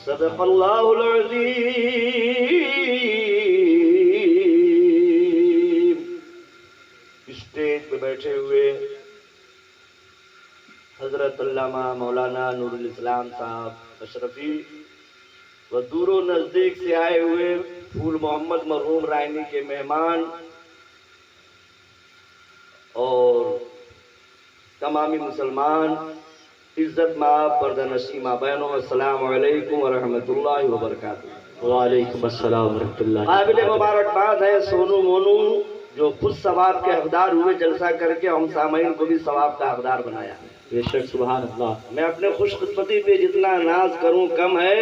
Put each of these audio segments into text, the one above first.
सदक़ल्लाहुल अज़ीम। Stage पे बैठे हुए हजरत अल्लामा मौलाना नूरुल इस्लाम साहब अशरफी व दूरों नजदीक से आए हुए फूल मोहम्मद मरहूम रायनी के मेहमान और तमामी मुसलमान, इज्जत माँ पर्दनशी माँ बहनों, अस्सलामु अलैकुम व रहमतुल्लाहि व बरकातुहू। वालेकुम अस्सलाम व रहमतुल्लाह। काबिल मुबारकबाद है सोनू मोनू जो खुद सवाब के हकदार हुए, जलसा करके हम सामईन को भी सवाब का हकदार बनाया। बेशक सुभान अल्लाह। मैं अपने खुशकिस्मती पे जितना नाज करूं कम है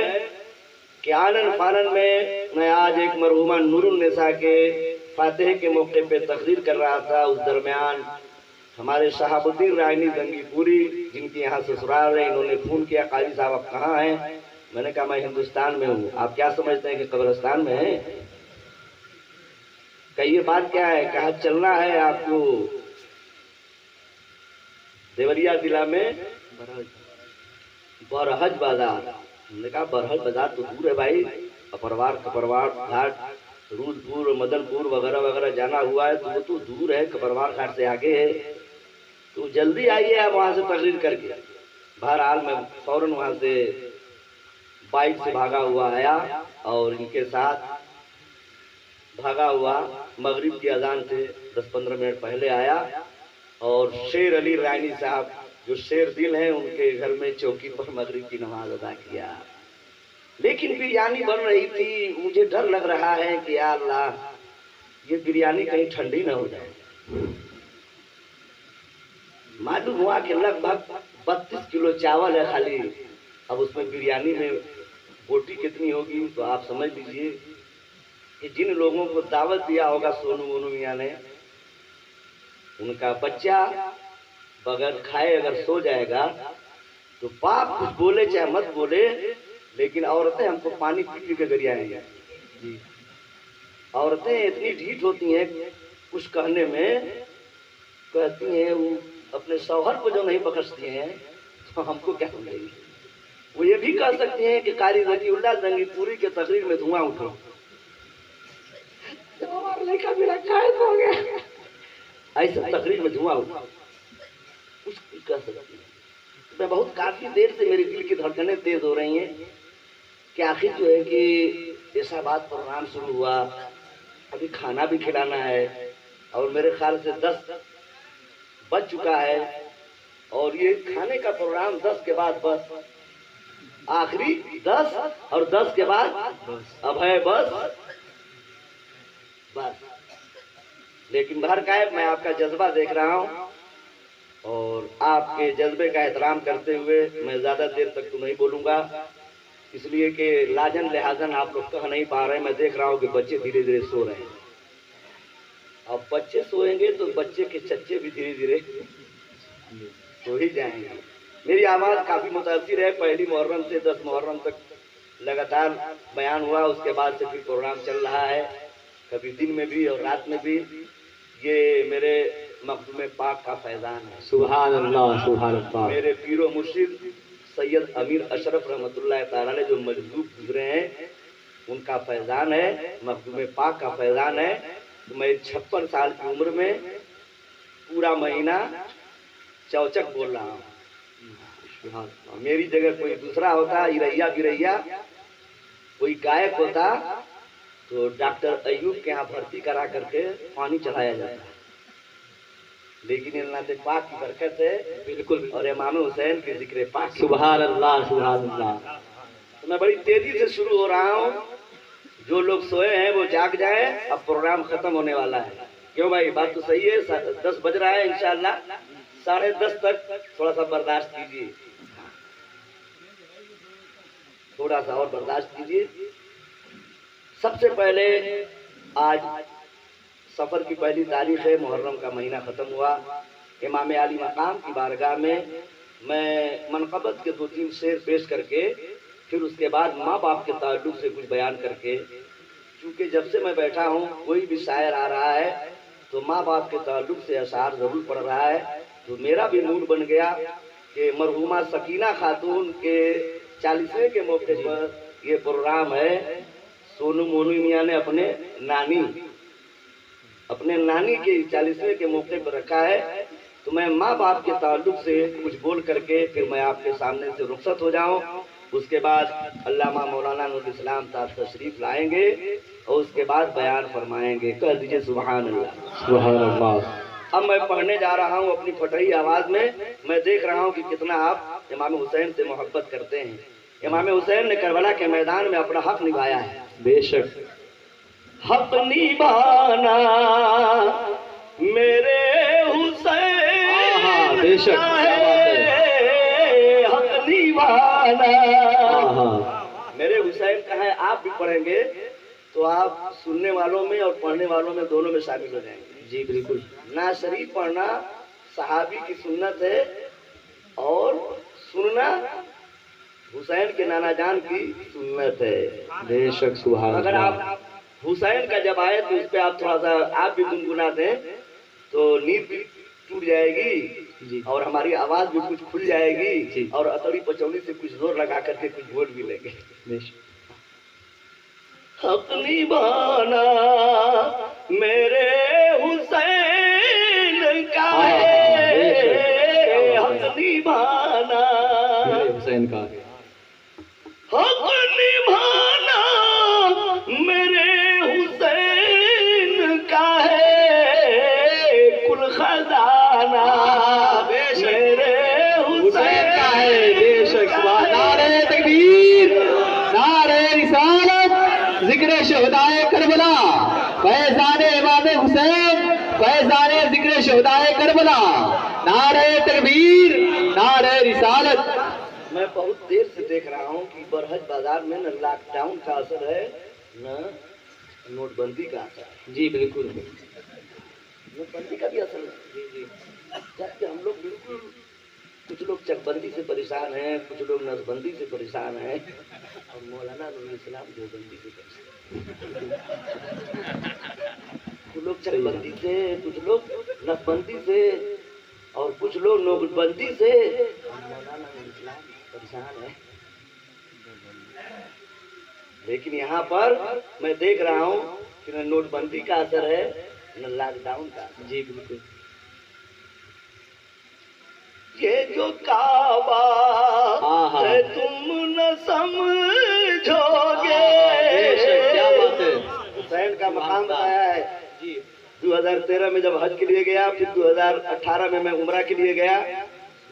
कि आनन फानन में मैं आज एक मरहूमा नूरुन्निसा के फातिहे के मौके पे तकरीर कर रहा था। उस दरमियान हमारे शहाबुद्दीन रायनी जंगीपुरी, जिनके यहाँ ससुराल है, इन्होंने फोन किया, काजी साहब आप कहाँ हैं? मैंने कहा मैं हिंदुस्तान में हूँ। आप क्या समझते हैं कि कब्रिस्तान में है? कहिए बात क्या है? कहा चलना है आपको देवरिया जिला में बरहज बाजार। हमने कहा बरहज बाजार तो दूर है भाई, अपरवार कपरवार घाट, रूदपुर, मदनपुर वगैरह वगैरह जाना हुआ है तो वो तो दूर है, कपरवार घाट से आगे है, तो जल्दी आइए आप वहां से तकरीर करके। बहरहाल मैं फौरन वहां से बाइक से भागा हुआ आया और इनके साथ भागा हुआ मगरिब की अजान से 10-15 मिनट पहले आया और शेर अली रायनी साहब जो शेर दिल हैं उनके घर में चौकी पर मगरिब की नमाज अदा किया। लेकिन बिरयानी बन रही थी, मुझे डर लग रहा है कि या अल्लाह ये बिरयानी कहीं ठंडी ना हो जाए। मालूम हुआ कि लगभग 32 किलो चावल है खाली। अब उसमें बिरयानी में बोटी कितनी होगी तो आप समझ लीजिए कि जिन लोगों को दावत दिया होगा सोनू मोनू मियां ने, उनका बच्चा बगैर खाए अगर सो जाएगा तो बाप कुछ बोले चाहे मत बोले, लेकिन औरतें हमको पानी पी पी के गरियाएंगी। औरतें इतनी ढीठ होती हैं, कुछ कहने में कहती हैं वो अपने शौहर को जो नहीं बख्शती हैं तो हमको क्या समझेगी। वो ये भी कह सकती हैं कि कारी ज़कीउल्लाह जंगीपुरी के तकरीर में धुआं उठो, जब हमारा लड़का मेरा कायद हो गया, ऐसा तकरीर में धुआं उठो, कुछ भी कह सकती है। मैं बहुत काफी देर से मेरे दिल की धड़कनें तेज हो रही हैं कि आखिर जो है कि ऐसा बात प्रोग्राम शुरू हुआ, अभी खाना भी खिलाना है और मेरे ख्याल से 10 बज चुका है और ये खाने का प्रोग्राम 10 के बाद बस आखिरी 10 और 10 के बाद अब है बस। लेकिन बाहर का है, मैं आपका जज्बा देख रहा हूँ और आपके जज्बे का एहतराम करते हुए मैं ज्यादा देर तक तो नहीं बोलूंगा, इसलिए कि लाजन लिहाजन आप लोग कह नहीं पा रहे। मैं देख रहा हूँ कि बच्चे धीरे धीरे सो रहे हैं। अब बच्चे सोएंगे तो बच्चे के चच्चे भी धीरे धीरे सो ही जाएंगे। मेरी आवाज़ काफ़ी मुतासिर है। पहली मुहर्रम से 10 मुहर्रम तक लगातार बयान हुआ, उसके बाद से फिर प्रोग्राम चल रहा है, कभी दिन में भी और रात में भी। ये मेरे मखदूम पाक का फैज़ान है। सुभान अल्लाह सुभान अल्लाह। मेरे पीरो मुर्शिद सैयद अमीर अशरफ रहमतुल्लाह ताला ने जो मजदूब गुजरे हैं उनका फैज़ान है, मखदूम पाक का फैज़ान है। तो मैं 56 साल की उम्र में पूरा महीना चौचक बोल रहा हूँ। मेरी जगह कोई दूसरा होता, इरैया बिरैया कोई गायक होता तो डॉक्टर अयूब के यहाँ भर्ती करा करके पानी चलाया जाता, लेकिन अल्लाह के पाक की बरकत है बिल्कुल, और इमाम हुसैन के जिक्र पाक। सुभान अल्लाह सुभान अल्लाह। तो मैं बड़ी तेजी से शुरू हो रहा हूँ, जो लोग सोए हैं वो जाग जाए, अब प्रोग्राम खत्म होने वाला है। क्यों भाई, बात तो सही है, 10 बज रहा है, इंशाअल्लाह 10:30 तक थोड़ा सा बर्दाश्त कीजिए, थोड़ा सा और बर्दाश्त कीजिए। सबसे पहले आज सफर की पहली तारीख है, मुहर्रम का महीना खत्म हुआ। इमाम आली मकाम की बारगाह में मैं मनक़बत के 2-3 शेर पेश करके फिर उसके बाद माँ बाप के ताल्लुक से कुछ बयान करके, क्योंकि जब से मैं बैठा हूँ कोई भी शायर आ रहा है तो माँ बाप के ताल्लुक से अशार ज़रूर पढ़ रहा है, तो मेरा भी मूड बन गया कि मरहूमा सकीना खातून के 40वें के मौके पर ये प्रोग्राम है सोनू मोनू मियाँ ने अपने नानी के 40वें के मौके पर रखा है। तो मैं माँ बाप के ताल्लुक से कुछ बोल करके फिर मैं आपके सामने से रुखसत हो जाऊं। उसके बाद अल्लामा मौलाना नूरुल इस्लाम साहब तशरीफ लाएंगे और उसके बाद बयान फरमाएंगे। कह दीजिए सुभान अल्लाह। सुभान अल्लाह। अब मैं पढ़ने जा रहा हूँ अपनी फटही आवाज में। मैं देख रहा हूँ कि कितना आप इमाम हुसैन से मोहब्बत करते हैं। इमाम हुसैन ने करबला के मैदान में अपना हक निभाया है। बेशक हक निभाना मेरे हुसैन बेशक का है, हक निभाना मेरे हुसैन का है। आप भी पढ़ेंगे तो आप सुनने वालों में और पढ़ने वालों में दोनों में शामिल हो जाएंगे। जी बिल्कुल। ना शरीफ पढ़ना सहाबी की सुन्नत है और सुनना हुसैन के नाना जान की सुन्नत है। बेशक सुभान अगर अल्लाह। आप हुसैन का जब आए तो उस पर आप थोड़ा सा आप भी गुनगुना दें तो नींद भी टूट जाएगी जी। और हमारी आवाज भी कुछ खुल जाएगी जी। और अतड़ी पचौड़ी से कुछ जोर लगा करके कुछ बोल भी लेंगे। बेशक हक निभाना मेरे हुसैन का है, हक निभाना मेरे हुसैन का है। हक निभाना मेरे हुसैन का है, कुल खजाना मेरे हुसैन का है। बेशक सुभान। नारे तकबीर, नारे रिसालत, जिक्र शहदाए करबला, फैज़ाने इमाम हुसैन, फैज़ाने जिक्र शहदाए करबला। नारे तकबीर, नारे रिसालत। मैं बहुत देर से देख रहा हूँ कि बरहज बाजार में न लॉकडाउन का असर है न नोटबंदी का असर है। जी बिल्कुल। नोटबंदी का भी असर है। जी जी। जबकि हम लोग बिल्कुल, कुछ लोग चकबंदी से परेशान हैं, कुछ लोग नसबंदी से परेशान हैं और मौलाना नूरुल इस्लाम देवबंदी से परेशान। कुछ लोग चकबंदी से, कुछ लोग नसबंदी से और कुछ लोग नोटबंदी से। मौलाना नूरुल इस्लाम परेशान है। लेकिन यहाँ पर मैं देख रहा हूँ कि न नोटबंदी का असर है न लॉकडाउन का असर। जी बिल्कुल। ये जो काबा है तुम न समझोगे। क्या बात है। हुसैन का मकाम बताया है जी। 2013 में जब हज के लिए गया, फिर 2018 में मैं उम्रा के लिए गया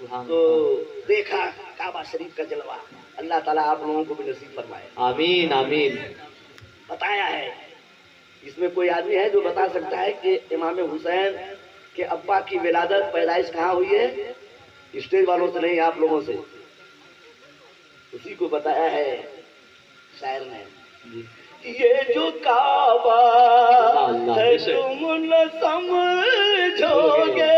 तो देखा काबा शरीफ का जलवा। अल्लाह ताला आप लोगों को भी नसीब फरमाए। आमीन आमीन। बताया है। इसमें कोई आदमी है जो बता सकता है कि इमाम हुसैन के अब्बा की विलादत पैदाइश कहाँ हुई है? स्टेज वालों से नहीं, आप लोगों से। उसी को बताया है शायर ने। ये जो काबा है तुम न समझोगे,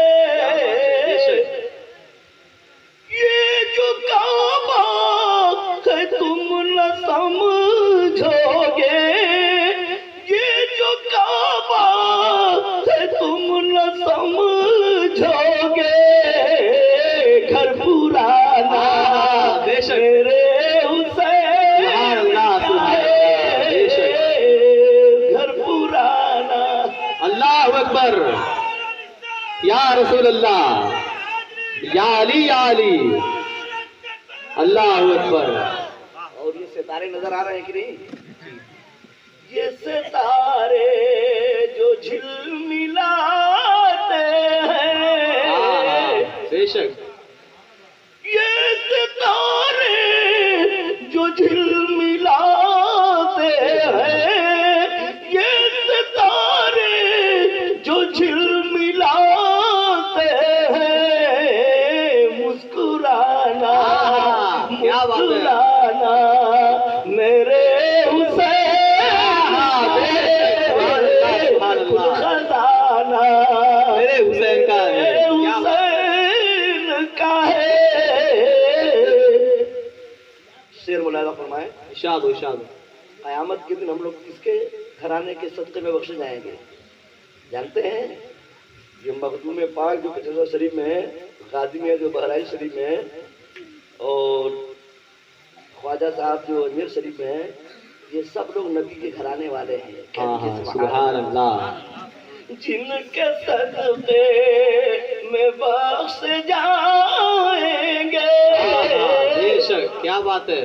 ये जो काबा है तुम न समझोगे, ये जो काबा है तुम न समझोगे। घर पुराना मेरे हुसैन, घर पुराना। अल्लाह अकबर। या रसूल अल्लाह, या अली, या अली। अल्लाह अकबर। और ये सितारे नजर आ रहे हैं कि नहीं? ये सितारे जो झिलमिलाते हैं, बेशक। ये सितारे जो झिलमिलाते हैं, ये सितारे जो झिलमिलाते हैं। मुस्कुराना, मुस्कुराना मेरे हुसैन, खजाना मेरे हुसैन का है। हुसैन का है। शेर मुलायदा फरमाए। इरशाद इरशाद। कयामत के दिन हम लोग किसके घराने के सदक़े में बख्शे जाएंगे जानते हैं? ये मखदूम पाक जो कचरा शरीफ में है, गाजी में है जो बहराइच शरीफ में है, और ख्वाजा ख्वाजा साहब जो अजमेर शरीफ में हैं, ये सब लोग नबी के घराने वाले हैं। हाँ हाँ सुभान अल्लाह। जिनके सदक़े में बख्श जाएंगे, बेशक क्या बात है।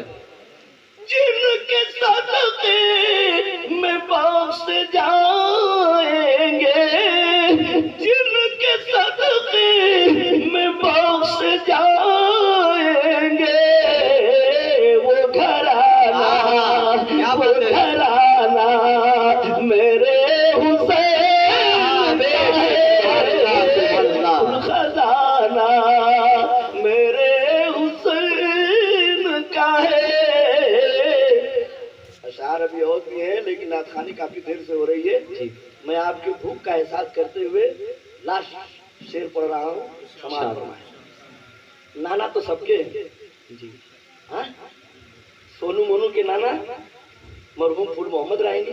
जिनके सदक़े में बख्श जाएंगे, जिनके सदक़े में बख्श जाएंगे, वो घराना, वो घराना मेरे हुसैन खजाना मेरे हुसैन का है। अशार अभी और भी है, लेकिन नात खानी काफी देर से हो रही है। मैं आपकी भूख का एहसास करते हुए लास्ट शेर पढ़ रहा हूँ। समाज फरमाए। नाना तो सबके हैं जी, हाँ? सोनू मोनू के नाना मरहूम फूल मोहम्मद रायनी,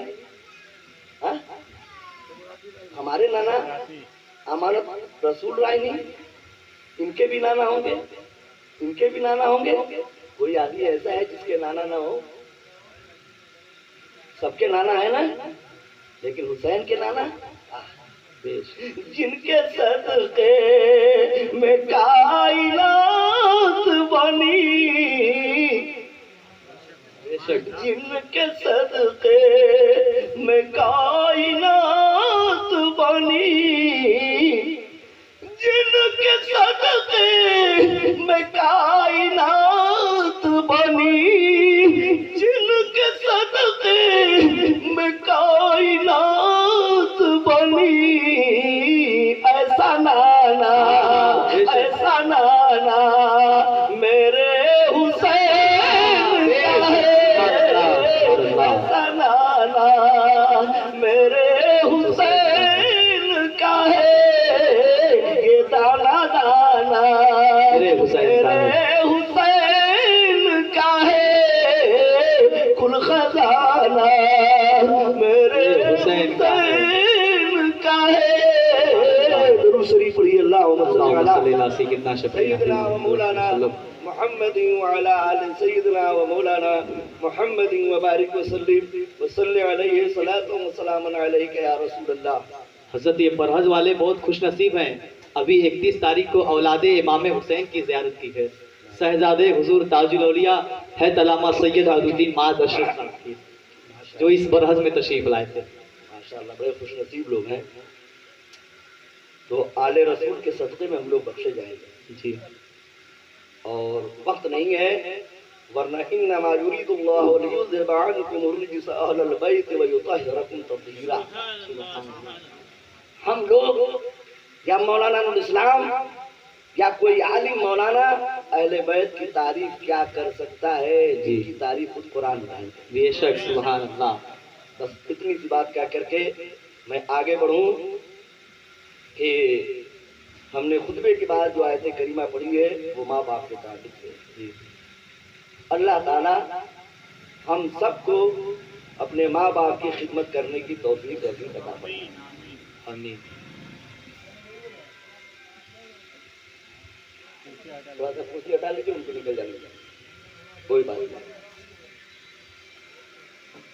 हाँ? हमारे नाना अमानत रसूल रायनी, इनके भी नाना होंगे, इनके भी नाना होंगे। कोई आदमी ऐसा है जिसके नाना ना हो? सबके नाना है ना, लेकिन हुसैन के नाना जिनके सदक़े में कायनात बनी, जिनके सदक़े में कायनात बनी, जिनके सदक़े में कायनात बनी, जिनके सदक़े में कायनात बनी, ऐसा नाना, ऐसा नाना मेरे हुसैन का है, ऐसा नाना मेरे हुसैन का है। ये दाना दाना मेरे हुसैन का है, कुल खजाना मेरे हुसैन का है। दुरूद शरीफ पढ़िए। अल्लाहुम्मा सल्ली अला कितना सय्यिदना व मौलाना मुहम्मद व अला आलि सय्यिदना व मौलाना मुहम्मद व बारिक व सल्ली अलैहि सलातु व सलामुन अलैका या रसूल अल्लाह। हजरत ये बरहज वाले बहुत खुश नसीब हैं। अभी 31 तारीख को औलादे इमाम हुसैन की ज़ियारत की है। शहजादे हुजूर ताजुल औलिया है तलामा सैयद अहदुद्दीन माद अशरफ साहब की, जो इस बरहज में तशरीफ लाए थे। माशाअल्लाह बड़े खुश नसीब लोग हैं। तो आले रसूल के सदक़े में हम लोग बख्शे जाएंगे जी। और वक्त नहीं है, वरना इन्नमा युरीदुल्लाहु लियुज़हिबा अन्कुम अर्रिज्सा अहलल बैत व युतहिरकुम तत्हीरा। हम लोग या मौलाना नुरुल इस्लाम या कोई आलिम मौलाना अहले बैत की तारीफ क्या कर सकता है, जिनकी तारीफ खुद कुरान में है। बेशक सुभान अल्लाह। बस इतनी सी बात क्या करके मैं आगे बढ़ूं कि हमने खुतबे के बाद जो आयत करीमा पढ़ी है वो माँ बाप के ताबिक है। अल्लाह ताला हम सबको अपने माँ बाप की खिदमत करने की तौफीक अता फरमाए। आमीन। थोड़ा सा कुर्सी हटा लीजिए, उनको निकल जाने दीजिए, कोई बात नहीं।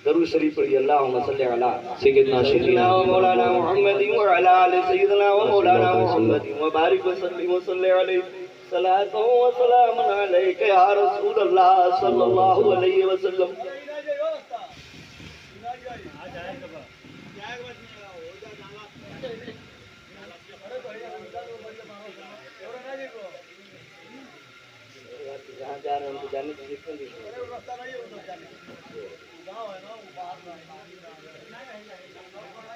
दरूद शरीफ पढ़िए। अल्लाहुम्मा सल्ली अला सय्यिदना व मौलाना मुहम्मद व अला आलि सय्यिदना व मौलाना मुहम्मद व बारिक व सल्ली अलैहि सलातु व सलामुन अलैका या रसूल अल्लाह सल्लल्लाहु अलैहि वसल्लम। जहाँ जा रहे हैं उनको जाने की जिक्र नहीं।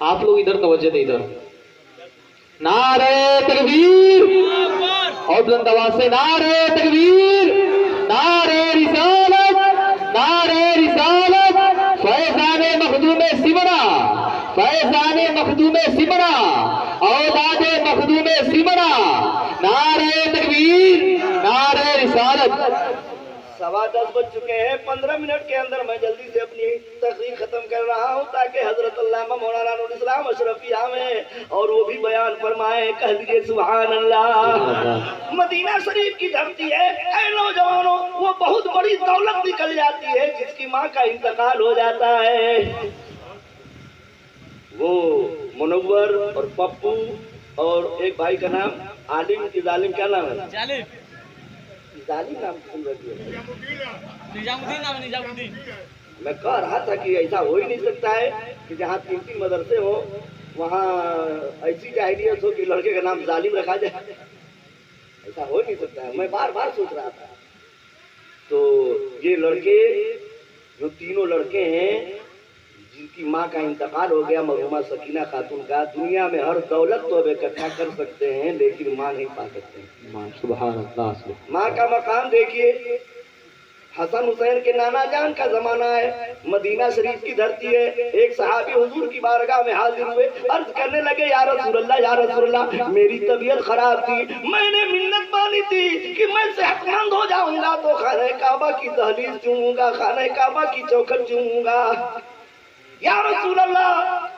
आप लोग इधर तवज्जो दे, इधर। नारे तकबीर और बुलंद आवाज से नारे तकबीर, नारे रिसालत, नारे रिसालत। फैज़ाने मखदूमे सिमरा, फैज़ाने मखदूमे सिमरा, औलादे मखदूमे सिमरा। नारे तकबीर, नारे रिसालत। 10:15 बज चुके हैं। 15 मिनट के अंदर मैं जल्दी से अपनी तकरीर खत्म कर रहा हूँ ताकि हजरत अल्लामा मौलाना नूरुल इस्लाम अशरफी आवें और वो भी बयान फरमाए। कह दीजिए सुभान अल्लाह। मदीना शरीफ की धरती है ऐ नौजवानों, वो बहुत बड़ी दौलत निकल जाती है जिसकी माँ का इंतकाल हो जाता है। वो मुनव्वर और पप्पू और एक भाई का नाम आलिम की जालिम, क्या नाम है? जालिम नाम सुन रही है। निजामुद्दीन नाम है, निजामुद्दीन। मैं कह रहा था कि ऐसा हो ही नहीं सकता है कि जहाँ 3-3 मदरसे हो वहाँ ऐसी जाहिलियत हो कि लड़के का नाम जालिम रखा जाए। ऐसा हो नहीं सकता है, मैं बार बार सोच रहा था। तो ये लड़के जो तीनों लड़के हैं जिनकी माँ का इंतकाल हो गया, मरहुमा सकीना खातून का, दुनिया में हर दौलत तो अब इकट्ठा कर सकते हैं लेकिन माँ नहीं पा सकते। माँ सुभान अल्लाह। माँ का मकाम देखिए। हसन हुसैन के नाना जान का जमाना है, मदीना शरीफ की धरती है। एक सहाबी हुजूर की बारगाह में हाजिर हुए, अर्ज करने लगे या रसूलल्लाह, या रसूलल्लाह, मेरी तबीयत खराब थी, मैंने मिन्नत मानी थी कि मैं सेहतमंद हो जाऊंगा तो खाने काबा की दहलीज चूमूंगा, खाने काबा की चौखट चूमूंगा। या रसूल अल्लाह,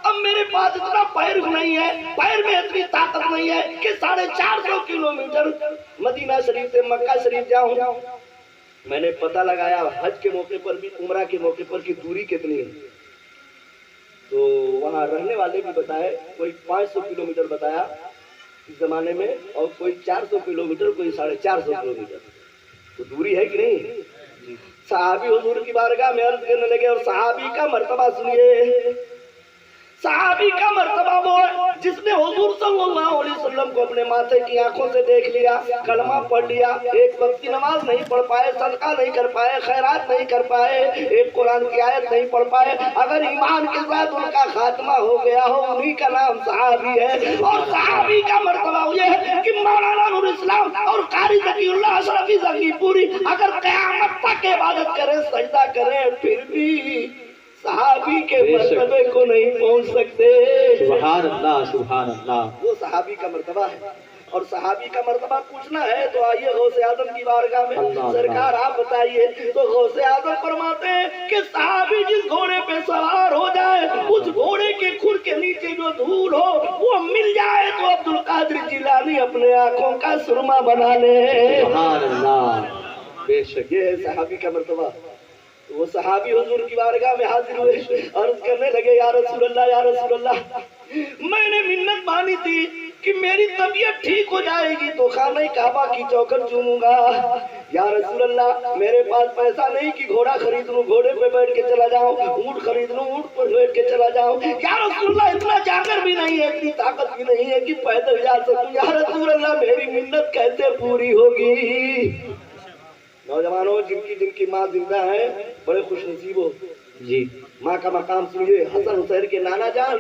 अब मेरे पास इतना पैर नहीं है, पैर में इतनी ताकत नहीं है कि 450 किलोमीटर मदीना शरीफ से मक्का शरीफ जाऊं। मैंने पता लगाया हज के मौके पर भी, उम्रा के मौके पर की दूरी कितनी है। तो वहाँ रहने वाले भी बताए, कोई 500 किलोमीटर बताया इस जमाने में, और कोई 400 किलोमीटर, कोई 450 किलोमीटर। तो दूरी है कि नहीं। सहाबी हुजूर की बारगाह में अर्ज करने लगे, और सहाबी का मर्तबा सुनिए। सहाबी का मर्तबा वो जिसने हुजूर सल्लल्लाहु अलैहि वसल्लम को अपने माथे की आंखों से देख लिया, कलमा पढ़ लिया, एक वक्त की नमाज नहीं पढ़ पाए, सदका नहीं कर पाए, खैरात नहीं कर पाए, एक कुरान की आयत नहीं पढ़ पाए, अगर ईमान के साथ उनका खात्मा हो गया हो, उन्हीं का नाम सहाबी है। और सहाबी का मर्तबा ये है कि मौलाना नूरुल इस्लाम और कारी ज़कीउल्लाह अशरफी ज़कीपुरी अगर क़यामत तक इबादत करें, सजदा करें, फिर भी सहाबी के मर्तबे को नहीं पहुंच सकते। सुभान अल्लाह, सुभान अल्लाह। वो सहाबी का मर्तबा है। और सहाबी का मर्तबा पूछना है तो आइए गौसे आजम की बारगाह में। सरकार आप बताइए। तो गौसे आजम फरमाते हैं कि सहाबी जिस घोड़े पे सवार हो जाए, उस घोड़े के खुर के नीचे जो धूल हो वो मिल जाए तो अब्दुल कादिर जिलानी अपने आंखों का सुरमा बना ले। सुभान अल्लाह। बेशक ये है सहाबी का मर्तबा। वो सहाबी हुजूर की बारगाह में हाजिर हुए, अर्ज करने लगे या रसूलल्लाह, या रसूलल्लाह, मैंने मिन्नत मानी थी कि मेरी तबीयत ठीक हो जाएगी तो खाने काबा की चौखट चूमूंगा। या रसूलल्लाह, मेरे पास पैसा नहीं कि घोड़ा खरीद लूं, घोड़े पे बैठ के चला जाऊं, ऊंट खरीद लूं, ऊंट पर बैठ के चला जाऊं। या रसूलल्लाह, इतना जाकर भी नहीं है, इतनी ताकत भी नहीं है कि पैदल जा सकूं। या रसूलल्लाह, मेरी मिन्नत कैसे पूरी होगी। नौजवानों, जिनकी माँ जिंदा है बड़े खुशनसीब हो जी। माँ का मकाम सुनिए। हसन हुसैन के नाना जान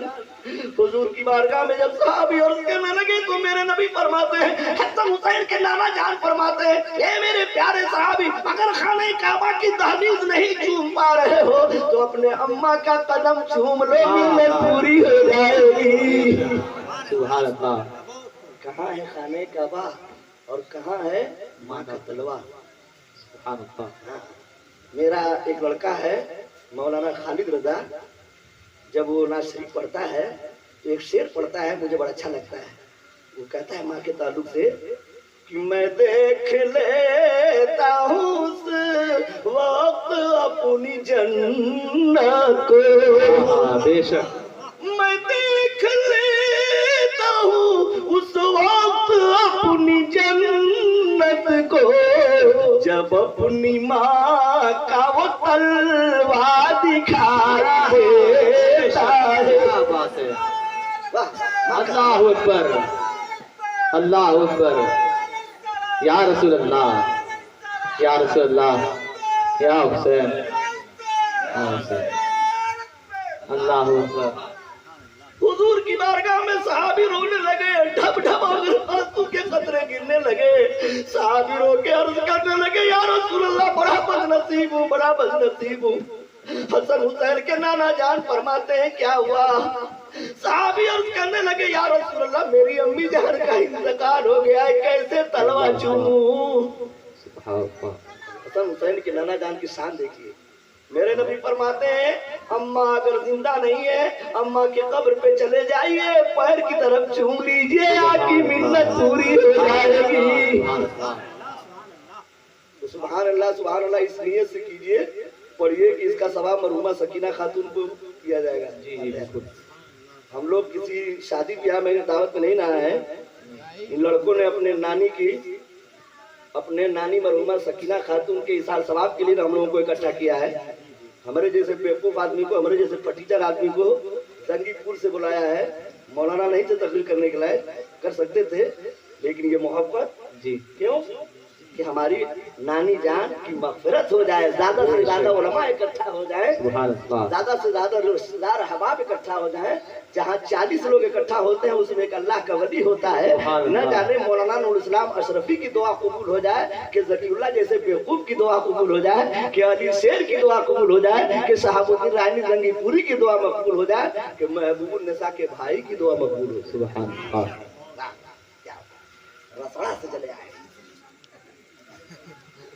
हुजूर की बारगाह में जब सहाबी और कहने लगे तो मेरे नबी फरमाते हैं, हसन हुसैन के नाना जान फरमाते हैं, ये मेरे प्यारे सहाबी, अगर खाने काबा की दहलीज नहीं चूम पा रहे हो तो अपने अम्मा का कदम चूम लो, मिन्नत पूरी हो जाएगी। सुभान अल्लाह। कहाँ है खाने काबा और कहाँ है माँ का तलवा। मेरा एक लड़का है मौलाना खालिद रजा, जब वो नाज शरीफ पढ़ता है तो एक शेर पढ़ता है, मुझे बड़ा अच्छा लगता है। वो कहता है माँ के ताल्लुक से कि मैं देख लेता हूँ उस वक्त अपनी जन्नत को। बेशक। मैं देख लेता हूँ उस वक्त अपनी जन्नत को, जब अपनी माँ का वो तलवा दिखाई देता है। अल्लाह अकबर, अल्लाह अकबर। या रसूल अल्लाह, या रसूल अल्लाह, या हुसैन, अल्लाह अकबर। हुजूर की बारगाह में सहाबी रोने लगे, ढप ढप आंसू के कतरे गिरने लगे। सहाबी रो के अर्ज करने लगे, या रसूल अल्लाह, बड़ा बदनसीब हूँ, बड़ा बदनसीब हूँ। हसन हुसैन के नाना जान फरमाते हैं क्या हुआ। सहाबी अर्ज करने लगे, या रसूल अल्लाह, मेरी अम्मी जान का इंतकाल हो गया है, कैसे तलवा चूमूं। हसन हुसैन के नाना जान की शान देखिए। मेरे नबी फरमाते हैं अम्मा अगर जिंदा नहीं है, अम्मा के कब्र पे चले जाइए, पैर की तरफ चूम लीजिए, आपकी मिन्नत पूरी हो जाएगी। तो सुभान अल्लाह इस नीयत से कीजिए, पढ़िए कि इसका सवाब मरहुमा सकीना खातून को किया जाएगा। जी जी बिल्कुल। हम लोग किसी शादी ब्याह में दावत में नहीं ना है, इन लड़कों ने अपने नानी मरहुमा सकीना खातून के इसाल सवाब के लिए हम लोगों को इकट्ठा किया है। हमारे जैसे बेवकूफ आदमी को, हमारे जैसे पटीचर आदमी को जंगीपुर से बुलाया है। मौलाना नहीं थे तकरीर करने के लायक, कर सकते थे, लेकिन ये मोहब्बत जी क्यों कि हमारी नानी जान की मगफिरत हो जाए, ज्यादा से ज्यादा उलमा इकट्ठा हो जाए, ज्यादा से ज्यादा रिश्तेदार अहबाब इकट्ठा हो जाए। जहाँ 40 लोग इकट्ठा होते हैं उसमें एक अल्लाह का वली होता है। न जाने मौलाना नूरुल इस्लाम अशरफी की दुआ कबूल हो जाए, कि ज़कीउल्लाह जैसे बेवकूफ की दुआ कबूल हो जाए, कि अली शेर की दुआ कबूल हो जाए, कि शहाबुद्दीन रानी जंगीपुरी की दुआ मकबूल हो जाए, कि महबूबुन निसा के भाई की दुआ मकबूल हो। सुभान अल्लाह, रसड़ा से चले आए।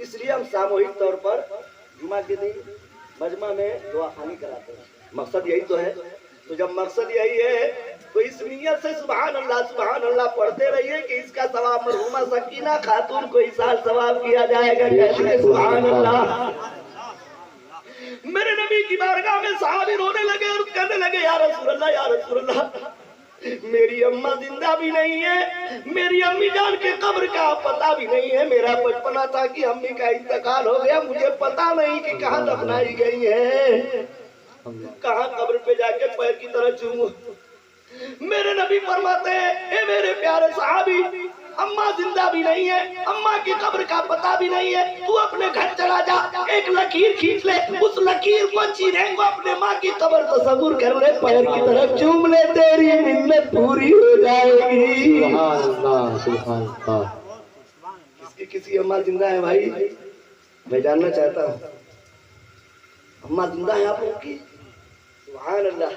इसलिए हम सामूहिक तौर पर जुमा के दिन मजमा में दुआ खानी कराते हैं। मकसद यही तो है। तो जब मकसद यही है तो इस नियत से सुभान अल्लाह पढ़ते रहिए कि इसका सवाब मरहुमा सकीना खातून को इस साल सवाब किया जाएगा। कैसे सुभान अल्लाह। मेरे नबी की बारगाह में सहाबी रोने लगे और कहने लगे या रसूल अल्लाह, मेरी अम्मा जिंदा भी नहीं है, मेरी अम्मी जान के कब्र का पता भी नहीं है। मेरा बचपना था कि अम्मी का इंतकाल हो गया, मुझे पता नहीं कि कहाँ दफनाई गई है, कहाँ कब्र पे जाके पैर की तरह चूमूं। मेरे नबी फरमाते हैं ए मेरे प्यारे सहाबी, अम्मा जिंदा भी नहीं है, अम्मा की कब्र का पता भी नहीं है, तू अपने घर चला जा, एक लकीर खींच ले, उस लकीर को चीरेंगे, अपने माँ की कब्र तसव्वुर कर ले, पैर की तरफ चूम ले, तेरी मिन्नत पूरी हो जाएगी। सुभान अल्लाह, सुभान अल्लाह। किसी अम्मा जिंदा है भाई? मैं जानना चाहता हूँ, अम्मा जिंदा है आप लोग की? सुभान अल्लाह।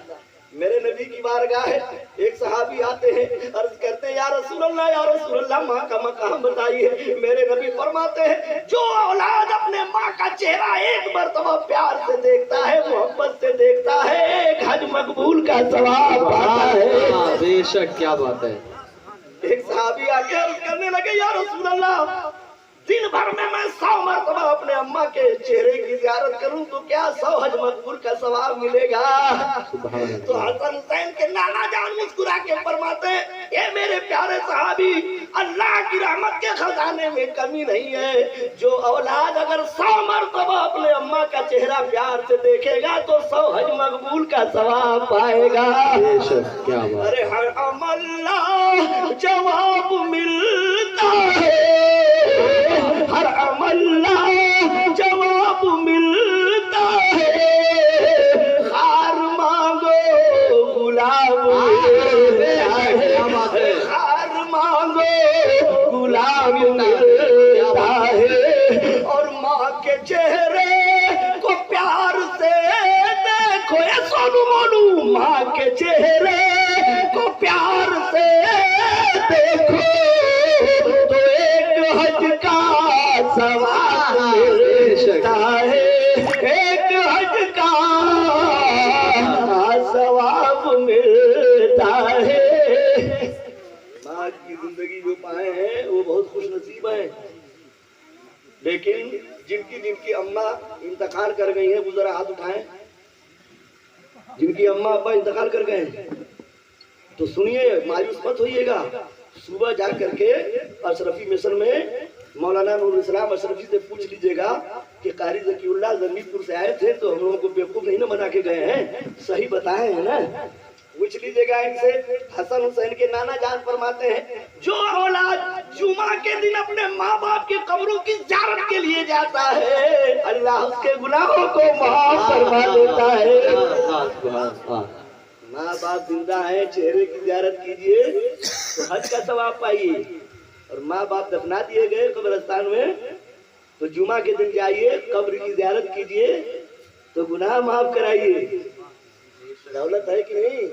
मेरे नबी की बारगाह है, एक सहाबी आते हैं, अर्ज करते हैं या रसूल अल्लाह माँ का मकाम बताइए। मेरे नबी फरमाते हैं जो औलाद अपने माँ का चेहरा एक मर्तबा प्यार से देखता है, मोहब्बत से देखता है, एक हज मकबूल का सवाब पाता है। बेशक, क्या बात है। एक सहाबी आके अर्ज करने लगे या रसूल अल्लाह, दिन भर में मैं 100 मरतबा अपने अम्मा के चेहरे की ज़ियारत करूं तो क्या 100 हज मकबूल का सवाब मिलेगा? तो हसन हुसैन के नाना जान मुस्कुरा के फरमाते हैं ये मेरे प्यारे सहाबी, अल्लाह की रहमत के खजाने में कमी नहीं है। जो औलाद अगर 100 मरतबा अपने अम्मा का चेहरा प्यार से देखेगा तो 100 हज मकबूल का सवाब पाएगा। क्या बात। अरे हर अमल जवाब मिलता है, हर अमल जवाब मिलता है, हार मांगो गुलाब मिलता है, हार मांगो गुलाब मिलता है। और माँ के चेहरे को प्यार से देखो, ये सोनू मोनू, माँ के चेहरे को प्यार से देखो तो एक हज का सवाब मिलता है, एक हज का सवाब मिलता है। माँ की जिंदगी जो पाए हैं वो बहुत खुश नसीब है, लेकिन जिनकी अम्मा इंतकाल कर गई है, वो जरा हाथ उठाएं। जिनकी अम्मा अब्बा इंतकाल कर गए हैं तो सुनिए, मायूस मत होइएगा। सुबह जा करके अशरफी मिशन में मौलाना नूरुल इस्लाम अशरफी से पूछ लीजिएगा कि कारी ज़कीउल्लाह जंगीपुर से आए थे तो हम लोगों को बेवकूफ नहीं ना बना के गए हैं, सही बताए हैं ना? पूछ लीजिएगा इनसे। हसन हुसैन के नाना जान फरमाते हैं जो औलाद जुमा के दिन अपने माँ बाप के कब्रों की ज़ियारत के लिए जाता है, अल्लाह उसके गुनाहों को माफ करवा देता है। माँ बाप जिंदा है, चेहरे की ज़ियारत कीजिए तो हज का सवाब पाइए, और माँ बाप दफना दिए गए कब्रिस्तान में तो जुमा के दिन जाइए, कब्र की ज़ियारत कीजिए तो गुनाह माफ कराइए। दौलत है कि नहीं?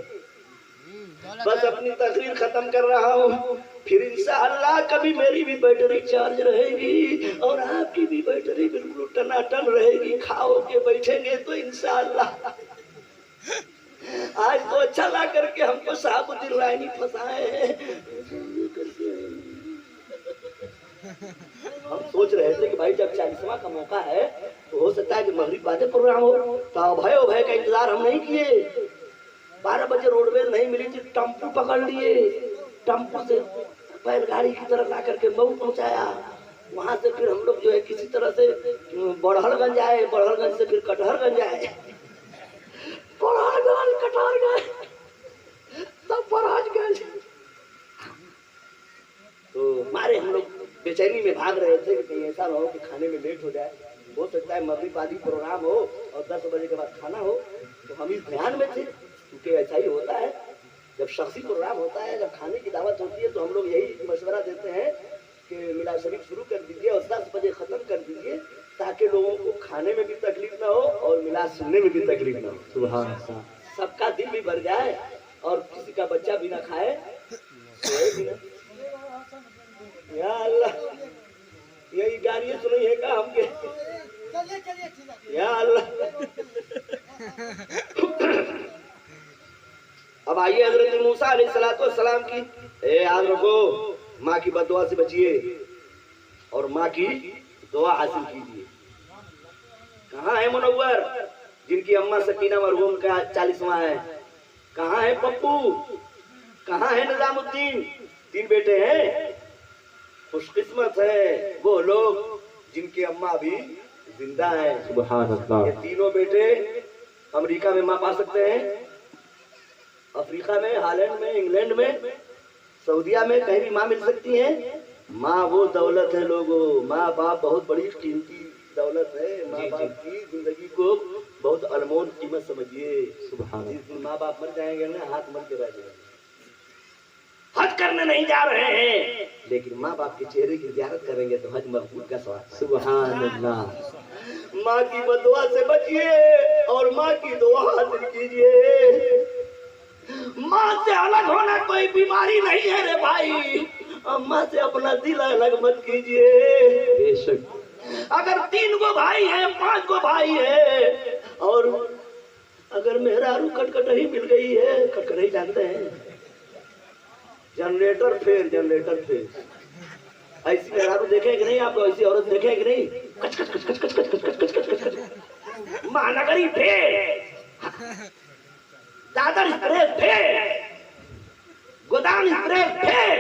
बस अपनी तकरीर खत्म कर रहा हूँ। फिर इंशाअल्लाह कभी मेरी भी बैटरी चार्ज रहेगी और आपकी भी बैटरी बिल्कुल टनाटन रहेगी। खाओ के बैठेंगे तो इंशाअल्लाह। आज तो अच्छा ला करके हमको साहबुद्दीन रायनी फंसाए हैं। हम सोच रहे थे कि भाई जब 40वां का मौका है तो हो सकता है कि मगरिब बादे प्रोग्राम हो, तो अभय का इंतजार हम नहीं किए। 12 बजे रोडवेज नहीं मिली थी, टम्पू पकड़ लिए, टम्पू से बैलगाड़ी की तरफ ला करके मऊ पहुंचाया। वहां से फिर हम लोग जो है किसी तरह से बड़हलगंज आए, बड़हलगंज से फिर कटहरगंज आए, बड़हलगंज कटहरगंज तब बड़हलगंज। तो हमारे हम लोग बेचैनी में भाग रहे थे कि कहीं ऐसा ना हो कि खाने में लेट हो जाए। हो सकता है मगरिब आदि प्रोग्राम हो और 10 बजे के बाद खाना हो, तो हम इस ध्यान में थे। क्योंकि ऐसा ही होता है जब शख्सी प्रोग्राम होता है, जब खाने की दावत होती है, तो हम लोग यही मशवरा देते हैं कि मिलाद शरीफ शुरू कर दीजिए और 10 बजे ख़त्म कर दीजिए, ताकि लोगों को खाने में भी तकलीफ ना हो और मिलाद सुनने में भी तकलीफ ना हो। सुभान अल्लाह। सबका दिल भी भर जाए और किसी का बच्चा भी ना खाए, सोए भी ना। या अल्लाह, यही गालियाँ सुनी है का हमके? या अल्लाह। अब आइए हजरत मूसा अलैहिस्सलाम की याद रखो, माँ की बददुआ से बचिए और माँ की दुआ हासिल कीजिए। कहाँ है मुनव्वर जिनकी अम्मा सकीना मरहूम का 40वां है? कहाँ है पप्पू? कहाँ है निजामुद्दीन? 3 बेटे हैं। खुशकिस्मत है वो लोग जिनकी अम्मा भी जिंदा है। सुभान अल्लाह। ये तीनों बेटे अमेरिका में माँ पा सकते हैं, अफ्रीका में, हालैंड में, इंग्लैंड में, सऊदिया में कहीं भी माँ मिल सकती है। माँ वो दौलत है लोगों, माँ बाप बहुत बड़ी कीमती दौलत है। माँ बाप की जिंदगी को बहुत अनमोल कीमत समझिए। जिस दिन माँ बाप मर जाएंगे ना, हाथ मर के रह जाएंगे। हज करने नहीं जा रहे हैं, लेकिन माँ बाप के चेहरे की ज़ियारत करेंगे तो हज मकबूल का सवाब। सुभान अल्लाह। माँ की बदुआ से बचिए और माँ की दुआ हासिल कीजिए। माँ से अलग होना कोई बीमारी नहीं है रे भाई। अम्मा से अपना दिल अलग मत कीजिए। बेशक अगर 3 गो भाई है, 5 गो भाई है, और अगर मेहरारू कटकटही मिल गई है, कटकटही जानते हैं, जनरेटर फेल। ऐसी मेहरारू देखे कि नहीं आप लोग? ऐसी औरत देखे कि नहीं? कच कच कच कच कच कच कच कच कच कच कच Mahanagari fail, Dadar spray fail, गोदाम स्प्रे फेल।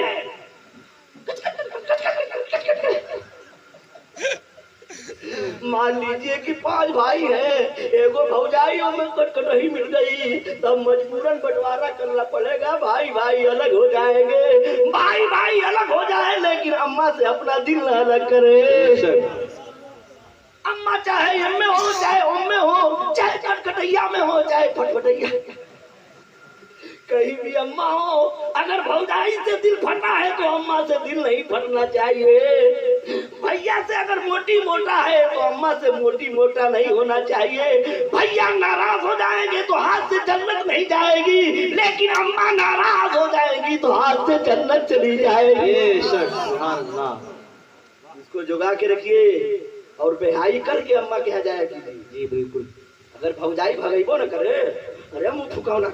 मान लीजिए कि 5 भाई हैं, एगो भौजाइयों में कटकटही मिल गई, तब मजबूरन बंटवारा करना पड़ेगा। भाई भाई अलग हो जाएंगे, भाई भाई अलग हो जाए, लेकिन अम्मा से अपना दिल न अलग करे। अम्मा चाहे हम में हो, चाहे ओम में हो, चाहे कटकटैया में हो, चाहे फटफटैया, कहीं भी अम्मा हो। अगर भौजाई से दिल फटा है तो अम्मा से दिल नहीं फटना चाहिए। भैया से अगर मोटी मोटा है तो अम्मा से मोटी मोटा नहीं होना चाहिए। भैया नाराज हो जाएंगे तो हाथ से जन्नत नहीं जाएगी, लेकिन अम्मा नाराज हो जाएगी तो हाथ से जन्नत चली जाएगी। इसको जुगा के रखिए और बेहाई करके अम्मा के यहाँ जाया कीजिए। जी बिल्कुल। अगर भौजाई भगैबो न करे, अरे मुँह फुकावना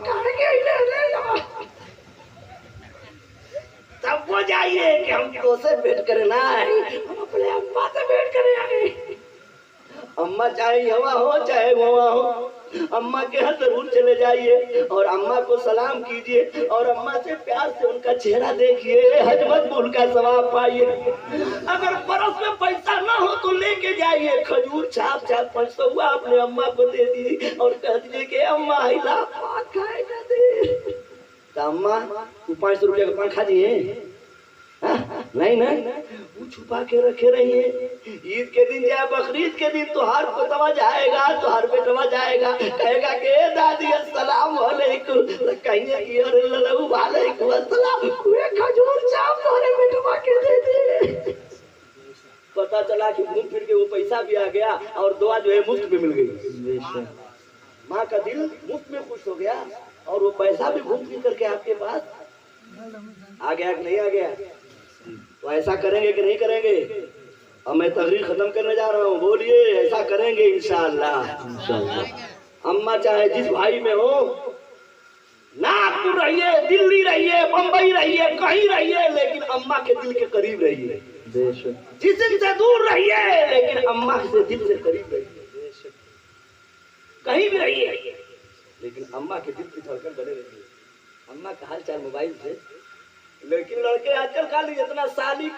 तब वो जाइए कि हम तो से भेंट करे ना, हम अपने अम्मा से भेंट करे आए। अम्मा चाहे हवा हो चाहे गोवा हो, अम्मा के यहाँ जरूर चले जाइए और अम्मा को सलाम कीजिए और अम्मा से प्यार से उनका चेहरा देखिए, हज मकबूल का सवाब पाइए। अगर बरस में पैसा ना हो तो लेके जाइए, खजूर छाप 500 अपने अम्मा को दे दी और कह दीजिए कि अम्मा हिला खाएगा दे। तो अम्मा तू 500 रुपया का पान खा दिए? नहीं ना, वो छुपा के रखे रहिए। ईद के दिन या बकरीद के दिन तो हर कोतवा जाएगा, तो हर बेटवा जाएगा, कहेगा कि दादी अस्सलाम वालेकुम, कहिए कि अरे लल्लू वालेकुम अस्सलाम, वे खजूर चाप तोरे बेटवा के दे दे। पता चला कि घूम फिर के वो पैसा भी आ गया और दुआ जो है मुफ्त में मिल गई। माँ का दिल मुफ्त में खुश हो गया। और वो पैसा भी घूम फिर करके आपके पास आ गया कि नहीं आ गया? तो ऐसा करेंगे कि नहीं करेंगे? अब मैं तकरीर खत्म करने जा रहा हूँ, बोलिए ऐसा करेंगे इंशाअल्लाह। अम्मा चाहे जिस भाई में हो, नागपुर रहिए, दिल्ली रहिए, बंबई रहिए, कहीं रहिए, लेकिन अम्मा के दिल के करीब रहिए। जिस्म से दूर रहिए लेकिन अम्मा से दिल से करीब रहिए। कहीं भी रहिए लेकिन अम्मा के दिल की धड़कन बने रहिए। अम्मा का हाल चाल मोबाइल से, लेकिन लड़के आजकल खाली जितना साली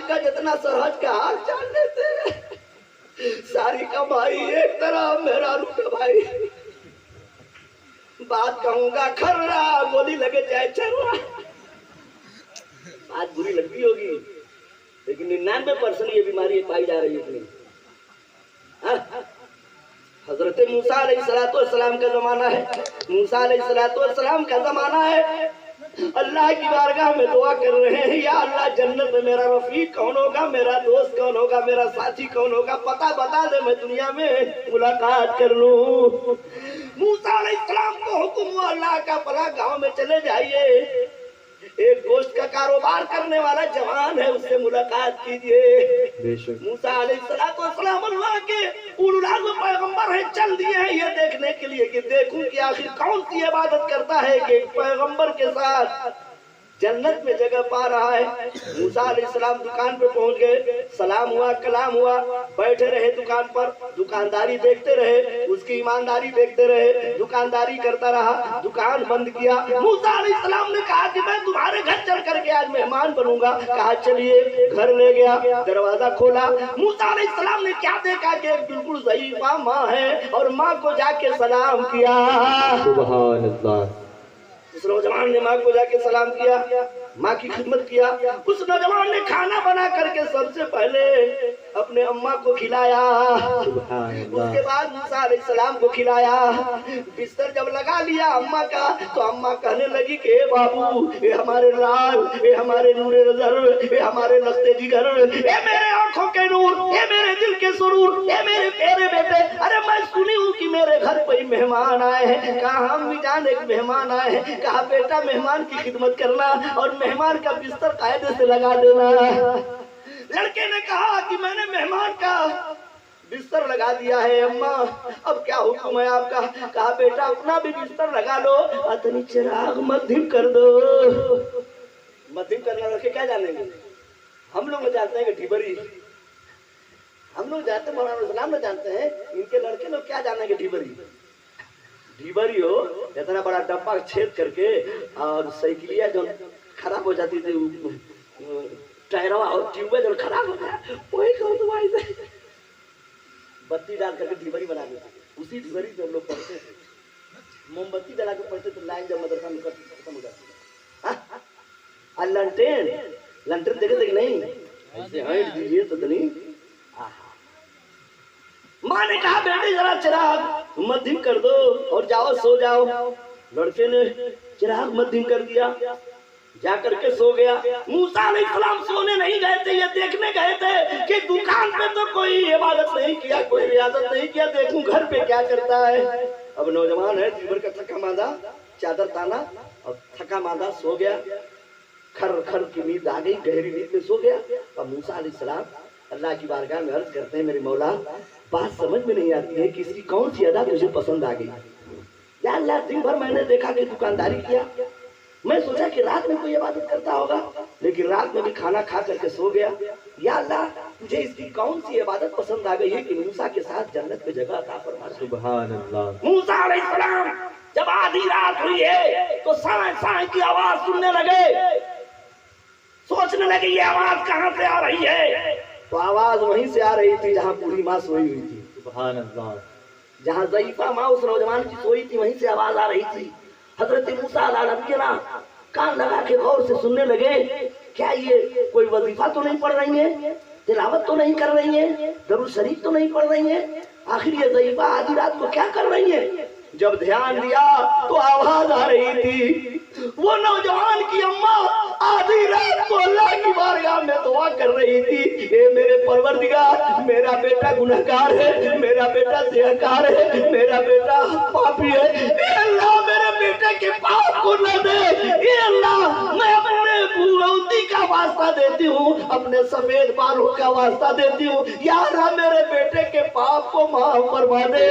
का जितना सरहज का हाल चाल लेते हैं। सारी का भाई एक तरह, मेरा रूखा भाई बात कहूंगा खर्रा, बोली लगे चाहे चर्रा। बात बुरी लगती होगी लेकिन 99% ये बीमारी पाई जा रही है इतनी। हजरत मूसा अलैहिस्सलाम का जमाना है, मूसा अलैहिस्सलाम का जमाना है। अल्लाह की बारगाह में दुआ कर रहे हैं, या अल्लाह जन्नत में मेरा रफीक कौन होगा, मेरा दोस्त कौन होगा, मेरा साथी कौन होगा, पता बता दे, मैं दुनिया में मुलाकात कर लूं। मूसा अलैहिस्सलाम को हुक्म हुआ, अल्लाह का भला गांव में चले जाइए, एक गोश्त का कारोबार करने वाला जवान है, उससे मुलाकात कीजिए। मूसा अलैहिस्सलाम अल्लाह के उलुल अज़्म पैगंबर है, चल दिए हैं ये देखने के लिए कि देखूं कि आखिर कौन सी इबादत करता है कि पैगंबर के साथ जन्नत में जगह पा रहा है। मूसा अलैहिस्सलाम दुकान पे पहुंच गए, सलाम हुआ, कलाम हुआ, बैठे रहे दुकान पर, दुकानदारी देखते रहे, उसकी ईमानदारी देखते रहे, दुकानदारी करता रहा, दुकान बंद किया। मूसा अलैहिस्सलाम ने कहा कि मैं तुम्हारे घर चल करके आज मेहमान बनूंगा। कहा चलिए, घर ले गया, दरवाजा खोला। मूसा अलैहिस्सलाम ने क्या देखा कि एक बिल्कुल ज़ईफ़ा माँ है और माँ को जाके सलाम किया। सुभान अल्लाह। उस नौजवान ने माँ को जाके सलाम किया, माँ की खिदमत किया। उस नौजवान ने खाना बना करके सबसे पहले अपने अम्मा को खिलाया, उसके बाद मूसा अलैहिस्सलाम को खिलाया। बिस्तर जब लगा लिया अम्मा का, तो अम्मा कहने लगी कि बाबू, ये हमारे लाल, ये हमारे नूरे नजर, ये हमारे लख्ते जिगर, ये मेरे आंखों के नूर, ये मेरे दिल के सुरूर, ये मेरे प्यारे बेटे, अरे मैं सुनी हूँ कि मेरे घर पे मेहमान आए हैं। कहा हम भी जाने एक मेहमान आए हैं। कहा बेटा, मेहमान की खिदमत करना और मेहमान का बिस्तर कायदे से लगा देना। लड़के ने कहा कि मैंने मेहमान का बिस्तर लगा दिया है अम्मा, अब क्या हुक्म है आपका? कहा बेटा, अपना भी बिस्तर लगा लो, अतनी चिराग मध्यम कर दो। मध्यम करना लड़के क्या जानेंगे? हम लोग जानते हैं कि ढिबरी, हम लोग जानते हैं, मौलाना सलाम जानते हैं, इनके लड़के लोग क्या जानेंगे? ढिबरी ढिबरी हो, इतना बड़ा डब्बा छेद करके और साइकिलिया जो खराब हो जाती थी, टायरवा और ट्यूबे जो खराब हो गया, वही कहो तो भाई से बत्ती डाल करके ढिबरी बना देते। उसी ढिबरी से हम लोग पढ़ते थे, मोमबत्ती जला के पढ़ते थे। लाइन जब मदरसा में खत्म हो जाती है। लंटेन देखे थे कि नहीं? ऐसे हट दीजिए तो नहीं। माँ ने कहा बेटे जरा चिराग मध्यम कर दो और जाओ सो जाओ। लड़के ने चिराग मध्यम कर दिया, जाकर के सो गया। मूसा अलैहिस्सलाम सोने नहीं गए थे, ये देखने गए थे कि दुकान पे तो कोई इबादत नहीं किया, कोई रियाजत नहीं किया, देखूं घर पे क्या करता है। अब नौजवान है, दिनभर का थका मांदा, चादर ताना और थका मांदा सो गया। खर खर की नींद आ गई, गहरी नींद में सो गया। अब मूसा अलैहिस्सलाम अल्लाह की बारगाह में अर्ज करते हैं, मेरे मौला, बात समझ में नहीं आती है कि इसकी कौन सी अदा तुझे पसंद आ गई। या अल्लाह, दिन भर मैंने देखा कि दुकानदारी किया, मैं सोचा कि रात में कोई इबादत करता होगा, लेकिन रात में भी खाना खा करके सो गया। या अल्लाह, तुझे इसकी कौन सी इबादत पसंद आ गई है कि मूसा के साथ जन्नत में जगह अता फरमा। सुभान अल्लाह। मूसा अलैहिस्सलाम जब आधी रात हुई है तो साए साए की आवाज सुनने लगे, सोचने लगे ये आवाज कहाँ से आ रही है। तो आवाज वहीं से आ रही थी जहाँ पूरी माँ सोई हुई थी। सुभान अल्लाह। जहाँ ज़ईफ़ा माँ उस नौजवान की सोई थी, वहीं से आवाज आ रही थी। हजरत मूसा अलैहिस्सलाम कान लगा के गौर से सुनने लगे, क्या ये कोई वजीफा तो नहीं पढ़ रही है, तिलावत तो नहीं कर रही है, दरूद शरीफ तो नहीं पढ़ रही है, आखिर ये ज़ईफ़ा आधी रात को क्या कर रही है। जब ध्यान दिया तो आवाज आ रही थी, वो नौजवान की अम्मा आधी रात को अल्लाह की बारगाह में दुआ कर रही थी, ए मेरे परवरदिगार, मेरा बेटा गुनहगार है, मेरा बेटा सिहकार है, मेरा बेटा पापी है, ए अल्लाह मेरे बेटे के पाप को न दे, ए अल्लाह मैं अपने बुढ़ौती का वास्ता देती हूँ, अपने सफेद बालों का वास्ता देती हूँ, या अल्लाह मेरे बेटे के पाप को माफ फरमा दे,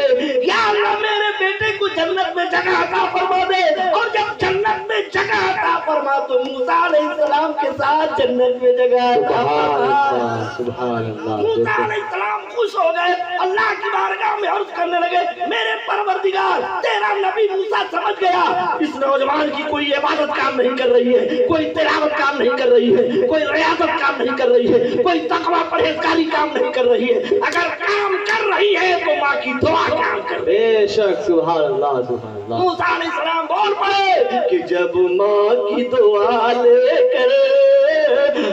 या अल्लाह मेरे बेटे को जन्नत में जगह अता फरमा दे, और जब जन्नत में जगह अता फरमा तो मूसा अलैहिस्सलाम के साथ जन्नत में जगह अता फरमा। सुभान अल्लाह। मूसा अलैहिस्सलाम खुश हो गए, अल्लाह की बारगाह में अर्ज करने लगे, मेरे परवरदिगार तेरा नबी मूसा समझ गया इस नौजवान की कोई इबादत काम नहीं कर रही है, कोई तिलावत काम नहीं कर रही है, कोई रियाजत काम नहीं कर रही है, कोई तकवा परहेजगारी काम नहीं कर रही है, अगर काम कर रही है तो माँ की दुआ काम कर रही है। बेशक सुभान अल्लाह सुभान अल्लाह। मूसा अलैहिस्सलाम बोल पड़े कि जब माँ की दुआ लेकर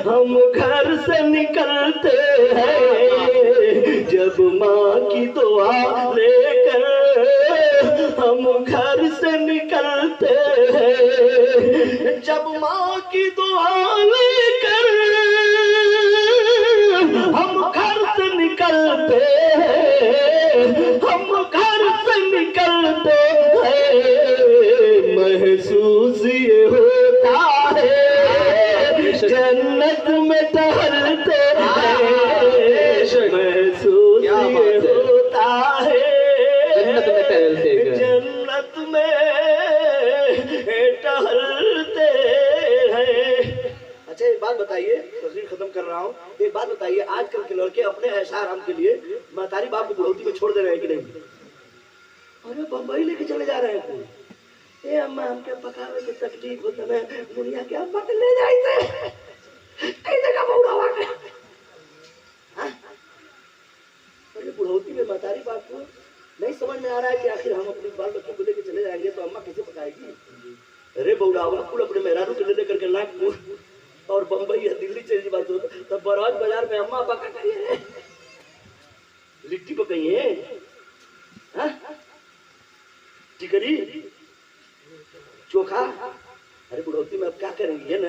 हम घर से निकलते हैं, जब माँ की दुआ लेकर हम घर से निकलते हैं, जब माँ की दुआ लेकर हम घर से निकलते हैं, हम घर से निकलते हैं, महसूस ये होता है जन्नत में टहलते हैं, महसूस ये होता है जन्नत में टहलते हैं, जन्नत में टहलते हैं। अच्छा एक बात बताइए, तस्वीर खत्म कर रहा हूँ, एक बात बताइए, आजकल के लड़के अपने ऐशा आराम के लिए महतारी बाप को बुढ़ौती में छोड़ दे रहे हैं कि नहीं? अरे बम्बई लेके चले जा रहे हैं, ए अम्मा हमके पकावे के तकलीफ होता है, दुनिया के अम्मा के ले जाइए ऐसे का बौड़ा हुआ के। हाँ? अरे बुढ़ौती में महतारी बाप को नहीं समझ में आ रहा है कि आखिर हम अपने बाल बच्चों को लेके चले जाएंगे तो अम्मा कैसे पकाएगी? अरे बौड़ा हुआ कुल अपने मेहरारू के ले करके नाक और बम्बई या दिल्ली चली बात हो तो बरौज बाजार में अम्मा पका करिए, लिट्टी पकाइए, टिकरी चोखा। अरे बुढ़ौती में अब क्या करेंगे, है ना?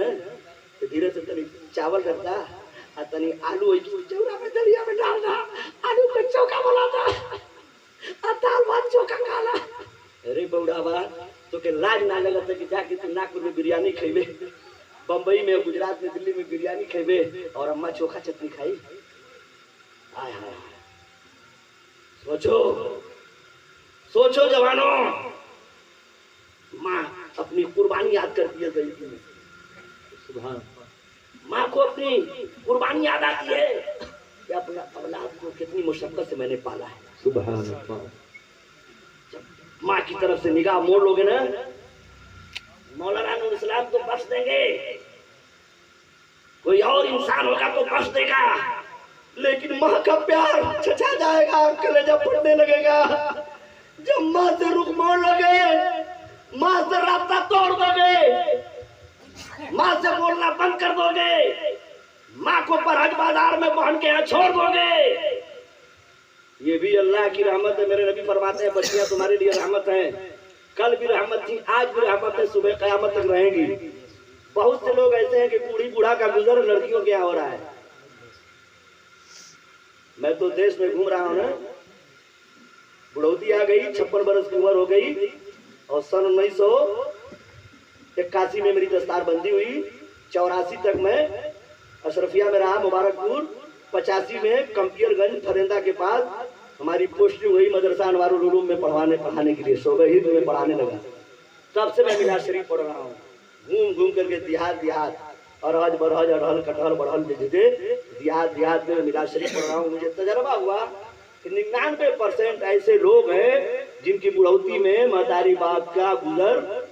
तो धीरे से तनी चावल रखता और तनी आलू चौरा में दलिया में डालना, आलू का चोखा बनाता और दाल भात चोखा खाना। अरे बौढ़ावा तो के लाज ना लगता कि जाके तू नागपुर में बिरयानी खेबे, बम्बई में, गुजरात में, दिल्ली में बिरयानी खेबे और अम्मा चोखा चटनी खाई। हाय हाय सोचो सोचो जवानों, माँ अपनी कुर्बानी याद करती है गरीबी में, सुभान माँ को अपनी कुर्बानी याद आती है कि अपना औलाद को कितनी मुशक्कत से मैंने पाला है। सुभान अल्लाह। जब माँ की तरफ से निगाह मोड़ लोगे ना, मौलाना नूर इस्लाम तो बख्श देंगे, कोई और इंसान होगा तो बख्श देगा, लेकिन माँ का प्यार छछा जाएगा, कलेजा फटने लगेगा। जब माँ से रुख मोड़ लोगे, माँ से रास्ता तोड़ दोगे, माँ से बोलना बंद कर दोगे, माँ को परहज बाजार में पहन के यहाँ छोड़ दोगे, ये भी अल्लाह की रहमत है। मेरे नबी फरमाते हैं बच्चियां तुम्हारे लिए रहमत है, कल भी रहमत थी, आज भी रहमत है, सुबह कयामत तक रहेंगी। बहुत से लोग ऐसे हैं कि बूढ़ी बूढ़ा का गुजर लड़कियों के यहाँ हो रहा है। मैं तो देश में घूम रहा हूँ ना, बुढ़ौती आ गई, 56 बरस की उम्र हो गई, और सन 1981 में मेरी दस्तार बंदी हुई, 84 तक मैं अशरफिया में रहा, मुबारकपुर, 85 में कंपियरगंज फरेंदा के पास हमारी पोस्टिंग हुई मदरसा अनवारुल उलूम में पढ़ाने के लिए, शोबे में पढ़ाने लगा। तब से मैं मिलाद शरीफ पढ़ रहा हूँ, घूम घूम करके देहात और अरहज बरहज अरहल कटहल बढ़ल बेचते देहात में मिलाद शरीफ पढ़ रहा हूँ। मुझे तजर्बा हुआ कि 99% ऐसे लोग हैं जिनकी बुढ़ौती में महतारी बाप का गुजर,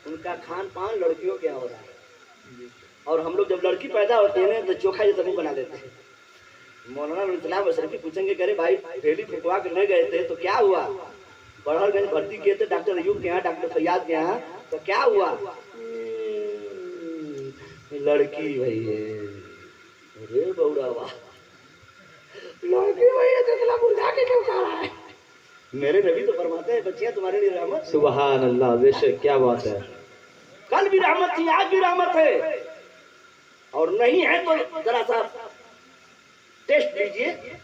उनका खान पान लड़कियों के यहाँ हो रहा है। और हम लोग जब लड़की पैदा होती है ना तो चोखा ये सभी बना देते हैं। मौलाना इस्लाम अशरफी पूछेंगे, करे भाई डेली फुकवा के ले गए थे तो क्या हुआ? बड़हलगंज भर्ती किए थे डॉक्टर अयूब के यहाँ, डॉक्टर फैयाज के यहाँ, तो क्या हुआ? लड़की भई है। अरे बौड़ा वाह, लड़की भई है तो इतना मुरझा के क्यों खा रहा है? मेरे नबी तो फरमाते हैं बच्चियां तुम्हारे लिए रहमत। सुभान अल्लाह, बेशक क्या बात है। कल भी रहमत थी, आज भी रहमत है, और नहीं है तो जरा सा टेस्ट लीजिए।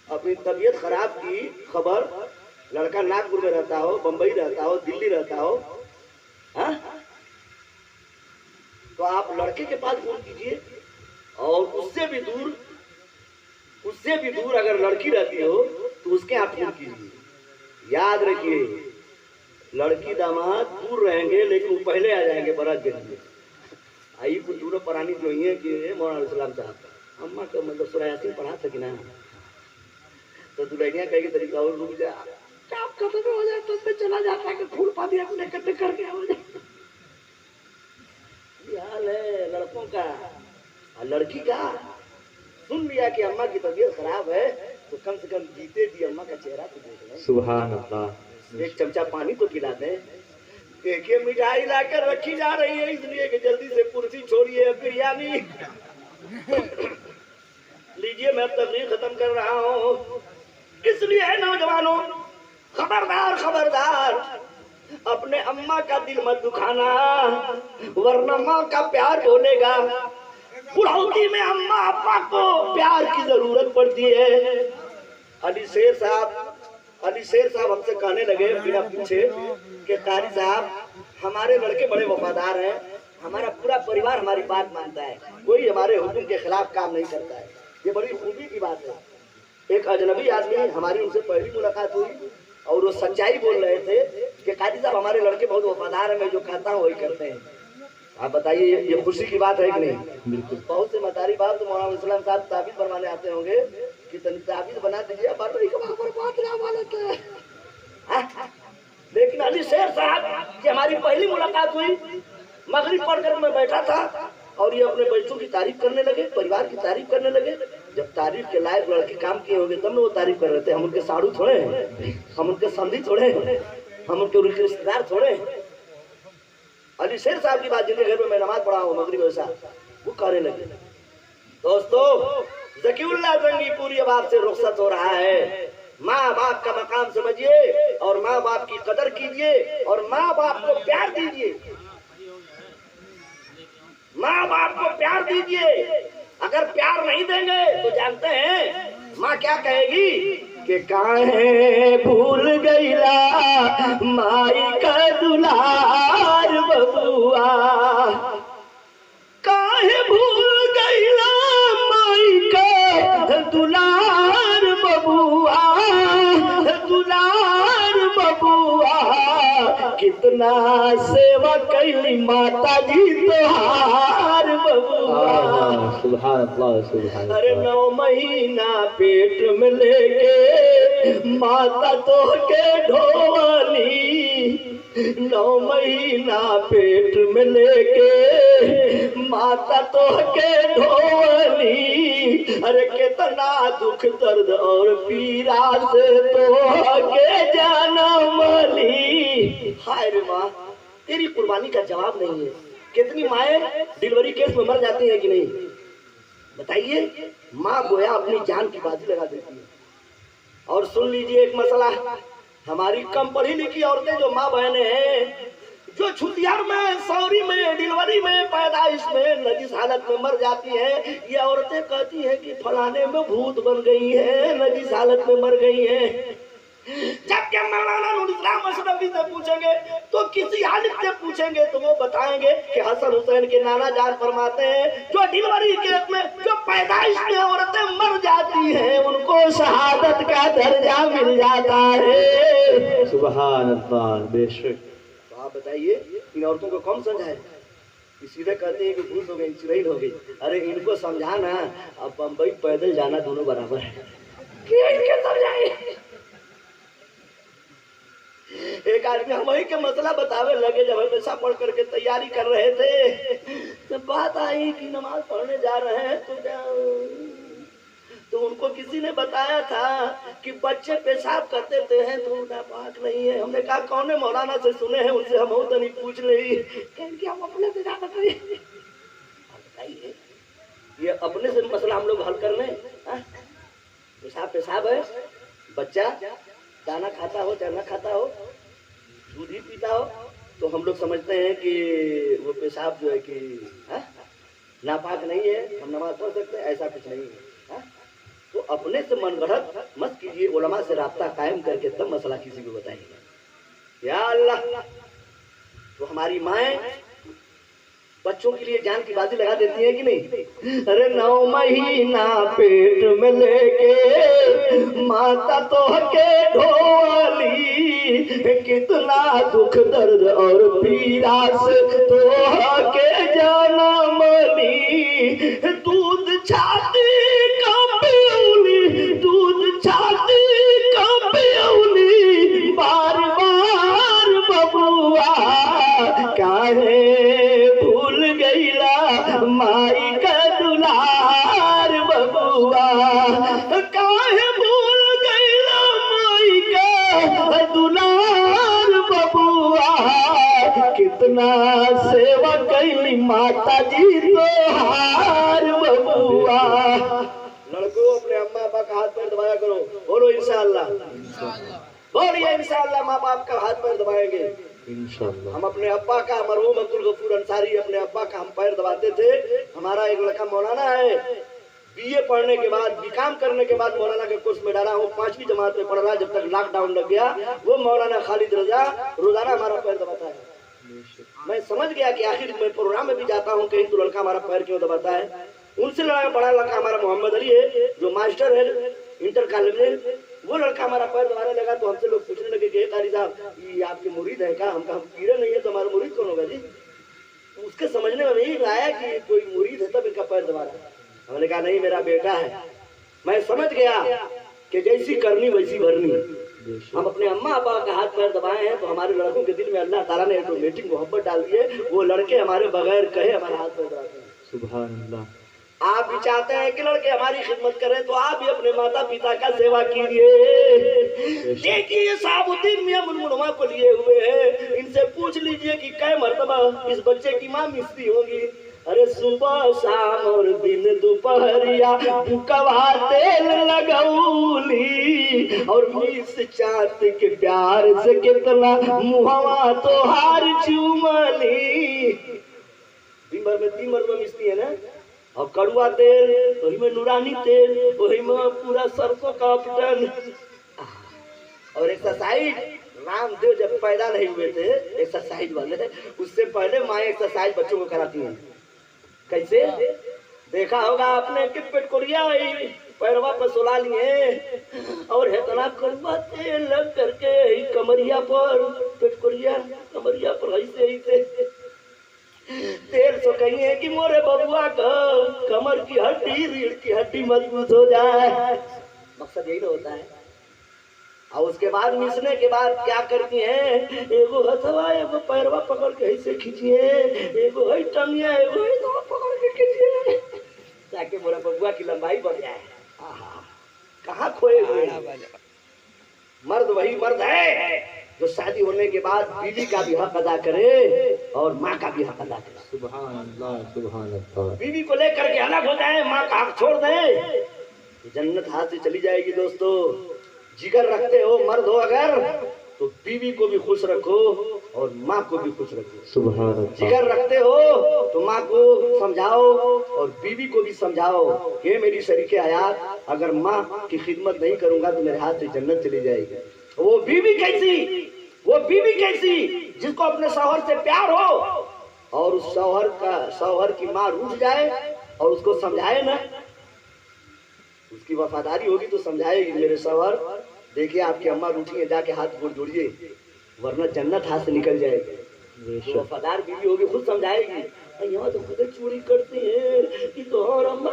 अपनी तबीयत खराब की खबर, लड़का नागपुर में रहता हो, बंबई रहता हो, दिल्ली रहता हो, हाँ, तो आप लड़के के पास फोन कीजिए, और उससे भी दूर अगर लड़की रहती हो तो उसके आप फोन कीजिए। याद रखिए, लड़की दामाद दूर रहेंगे लेकिन वो पहले आ जाएंगे बारात के लिए। आई कुछ दूर परानी जो है कि मौलाना इस्लाम साहब अम्मा का मतलब सूरह यासीन पढ़ा था कि ना, तो दुल्हनिया कह के तरीका और रुक जा, आप खत्म हो जाए तो उसमें चला जाता कि फूल पाती अपने इकट्ठे करके हो जाए। ये हाल है लड़कों का। और लड़की का सुन लिया कि अम्मा की तबीयत खराब है, तो कम से कम जीते जी अम्मा का चेहरा तो देख लें। सुभान अल्लाह। एक चमचा पानी तो पिला दें। देखिए मिठाई लाकर रखी जा रही है इसलिए कि जल्दी से कुर्सी छोड़िए, बिरयानी लीजिए। मैं तकरीर खत्म कर रहा हूँ, इसलिए है नौजवानों, खबरदार खबरदार, अपने अम्मा का दिल मत दुखाना, वरना माँ का प्यार बोलेगा। बुढ़ौती में अम्मा अब्बा को प्यार की जरूरत पड़ती है। अली शेर साहब हमसे कहने लगे बिना पूछे कि कारी साहब, हमारे लड़के बड़े वफादार हैं, हमारा पूरा परिवार हमारी बात मानता है, कोई हमारे हुक्म के खिलाफ काम नहीं करता है। ये बड़ी खूबी की बात है। एक अजनबी आदमी, हमारी उनसे पहली मुलाकात हुई और वो सच्चाई बोल रहे थे कि काजी साहब हमारे लड़के बहुत वफादार हैं, मैं जो कहता हूँ वही करते हैं। आप बताइए ये खुशी की बात है कि नहीं? बिल्कुल। बहुत से मतारी बाप तो मौलाना इस्लाम साहब ताबीज बनवाने आते होंगे कि ताबीज बना दीजिए, बात लेकिन अली शेर साहब की हमारी पहली मुलाकात हुई, मगरिब पढ़कर मैं बैठा था और ये अपने बच्चों की तारीफ करने लगे, परिवार की तारीफ करने लगे। जब तारीफ के लायक लड़के काम किए होंगे तब वो तारीफ कर रहे थे। हम उनके साड़ू थोड़े हैं, हम उनके संधि थोड़े हैं, हम उनके रिश्तेदार थोड़े हैं। अली शेर साहब की बात, जिनके घर में मैं नमाज पढ़ा हूँ मगरिब वैसा, वो कहने लगे दोस्तों, ज़कीउल्लाह जंगी पूरी अब आपसे रुखसत हो रहा है। माँ बाप का मकाम समझिए और माँ बाप की कदर कीजिए और माँ बाप को प्यार दीजिए, माँ बाप को प्यार दीजिए। अगर प्यार नहीं देंगे तो जानते हैं माँ क्या कहेगी कि काहे भूल गईला माई का दुलार बबुआ, काहे भूल गईला माई का दुलार बबुआ, दुलार बबुआ, कितना सेवा कैली माता जी तोहार बबुआ। सुभान अल्लाह, सुभान। अरे 9 महीना पेट में लेके माता तो के ढोवनी, 9 महीना पेट में लेके माता तो के ढोवनी। अरे कितना दुख दर्द और पीड़ा से तो के जनमली। हाय रे माँ, तेरी कुर्बानी का जवाब नहीं है। कितनी माएँ डिलीवरी केस में मर जाती है कि नहीं बताइए? माँ गोया अपनी जान की बाजी लगा देती है। और सुन लीजिए एक मसला, हमारी कम पढ़ी लिखी औरतें जो माँ बहनें हैं, जो छुट्टियार में, सौरी में, डिलीवरी में, पैदाइश में नजिस हालत में मर जाती है, ये औरतें कहती हैं कि फलाने में भूत बन गई है, नजिस हालत में मर गई है। जब मौलाना नूर इस्लाम अशरफी से पूछेंगे तो किसी आलिम से पूछेंगे तो वो बताएंगे कि हसन हुसैन के नाना जान फरमाते हैं जो डिलीवरी केस में, जो पैदाइश में औरतें मर जाती हैं, उनको शहादत का दर्जा मिल जाता है। सुभान अल्लाह, बेशक। तो आप बताइए इन औरतों को कौन समझाए? सीधे कहते हैं कि भूत हो गई, चिड़ैल हो गई। अरे इनको समझाना, अब बम्बई पैदल जाना दोनों बराबर है। समझाए एक आदमी हम वही के मसला बतावे लगे, जब हमेशा पढ़ करके तैयारी कर रहे थे, जब बात आई कि नमाज पढ़ने जा रहे हैं तो उनको किसी ने बताया था कि बच्चे पेशाब करते थे हैं तो नापाक नहीं है। हमने कहा कौन है मौलाना से सुने हैं, उनसे हम तो नहीं पूछ रही, कि हम अपने से ज्यादा बताइए। ये अपने से मसला हम लोग हल कर लें। पेशाब है, बच्चा दाना खाता हो, चना खाता हो, दूध ही पीता हो, तो हम लोग समझते हैं कि वो पेशाब जो है कि हाँ? नापाक नहीं है, हम नमाज पढ़ सकते हैं, ऐसा कुछ नहीं है। हाँ? तो अपने से मनगढ़ंत मत कीजिए, उलमा से राब्ता कायम करके तब मसला किसी को बताइए। या अल्लाह, तो हमारी माएँ बच्चों के लिए जान की बाजी लगा देती है कि नहीं? अरे 9 महीना पेट में लेके माता तो के ढोली, कितना दुख दर्द और पीड़ा से तो के जन्म ली, दूध छाती का पियोली, दूध छाती का पियोली, बार बार बबुआ काहे माई का दुलार बबुआ, काहे भूल गईला माई का दुलार बबुआ, कितना सेवा कैली माता जी तोहार बबुआ। लड़कों अपने अम्मा पापा का हाथ पैर दबाया करो, बोलो इंशाअल्लाह, बोलिए इंशाअल्लाह। माँ बाप का हाथ पैर दबाएंगे इंशाअल्लाह। हम अपने अब्बा का, मरहूम अब्दुल गफूर अंसारी, अपने अब्बा का हम पैर दबाते थे। हमारा एक लड़का मौलाना है, बीए पढ़ने के बाद, बीकॉम करने के बाद मौलाना के कोर्स में डाला हूँ, 5वीं जमात में पढ़ रहा जब तक लॉकडाउन लग गया। वो मौलाना खालिद रजा रोजाना हमारा पैर दबाता है। मैं समझ गया कि आखिर मैं प्रोग्राम में भी जाता हूँ कहीं तो लड़का हमारा पैर क्यों दबाता है। उनसे बड़ा लड़का हमारा मोहम्मद अली है, जो मास्टर है इंटर कॉलेज में, वो लड़का हमारा पैर दबाने लगा। तो हमसे लोग पूछने लगे कि कारी साहब ये आपके मुरीद है क्या? हम कहा कीड़े नहीं है तो हमारा मुरीद कौन होगा जी? तो उसके समझने में नहीं आया कि कोई मुरीद है तब इनका पैर दबा रहा है। हमने कहा नहीं, मेरा बेटा है। मैं समझ गया कि जैसी करनी वैसी भरनी। हम अपने अम्मा अब्बा का हाथ पैर दबाए हैं तो हमारे लड़कों के दिल में अल्लाह ताला ने ऑटोमेटिक मोहब्बत डाल दी है। वो लड़के हमारे बगैर कहे हमारा हाथ पैर दबाते हैं। सुभान अल्लाह। आप भी चाहते हैं कि लड़के हमारी खिदमत करें तो आप भी अपने माता पिता का सेवा कीजिए। देखिए ये साबुद्दीन मियां मुनमुनवा को लिए हुए हैं, इनसे पूछ लीजिए कि कै मर्तबा इस बच्चे की माँ मिस्ती होगी। अरे सुबह शाम और दिन दोपहरिया कवा तेल लगौली, और मिस चाँद के प्यार से कितना मुहवा तो हार चुमली। दिन भर में 3 मरतबा मिस्ती है ना, और कड़ुआ तेल, वही में नूरानी तेल, वही में पूरा सरसों का पिटन। और एक्सरसाइज, रामदेव जब पैदा नहीं हुए थे एक्सरसाइज वाले, उससे पहले माँ एक्सरसाइज बच्चों को कराती हैं। कैसे देखा होगा आपने कि पेटकोरिया पैरवा पर सुला लिए और इतना कड़वा तेल लग करके कमरिया पर, पेटकोरिया कमरिया पर ऐसे ऐसे तेल तो कही है कि मोरे बबुआ का कमर की हड्डी, रीढ़ की हड्डी मजबूत हो जाए। मकसद यही ना होता है। और उसके बाद मिसने के बाद क्या करती हैं, एगो हथवा एगो पैरवा पकड़ के ऐसे खींचिए, एगो है टंगिया, एगो है तो पकड़ के खींचिए, ताकि मोरा बबुआ की लंबाई बढ़ जाए। कहाँ खोए हुए? मर्द वही मर्द है जो शादी होने के बाद बीवी का भी हक अदा करे और माँ का भी हक अदा करे। सुभान अल्लाह, सुभान अल्लाह। बीवी को लेकर के अलग हो जाए, माँ का हक छोड़ दे, जन्नत हाथ से चली जाएगी। दोस्तों, जिगर रखते हो, मर्द हो अगर, तो बीवी को भी खुश रखो और माँ को भी खुश रखो। सुभान अल्लाह। जिगर रखते हो तो माँ को समझाओ और बीवी को भी समझाओ कि मेरी शरीके हयात, अगर माँ की खिदमत नहीं करूंगा तो मेरे हाथ से जन्नत चली जाएगी। वो बीवी कैसी, वो बीवी कैसी जिसको अपने शौहर से प्यार हो और उस शौहर की माँ रूठ जाए और उसको समझाए ना, उसकी वफादारी होगी तो समझाएगी, मेरे शौहर देखिए आपकी अम्मा रूठी है, जाके हाथ गोड़ जोड़िए वरना जन्नत हाथ से निकल जाएगी। तो वफादार बीवी होगी, खुद समझाएगी। यहाँ तो खुद चोरी करते हैं कि तोहर अम्मा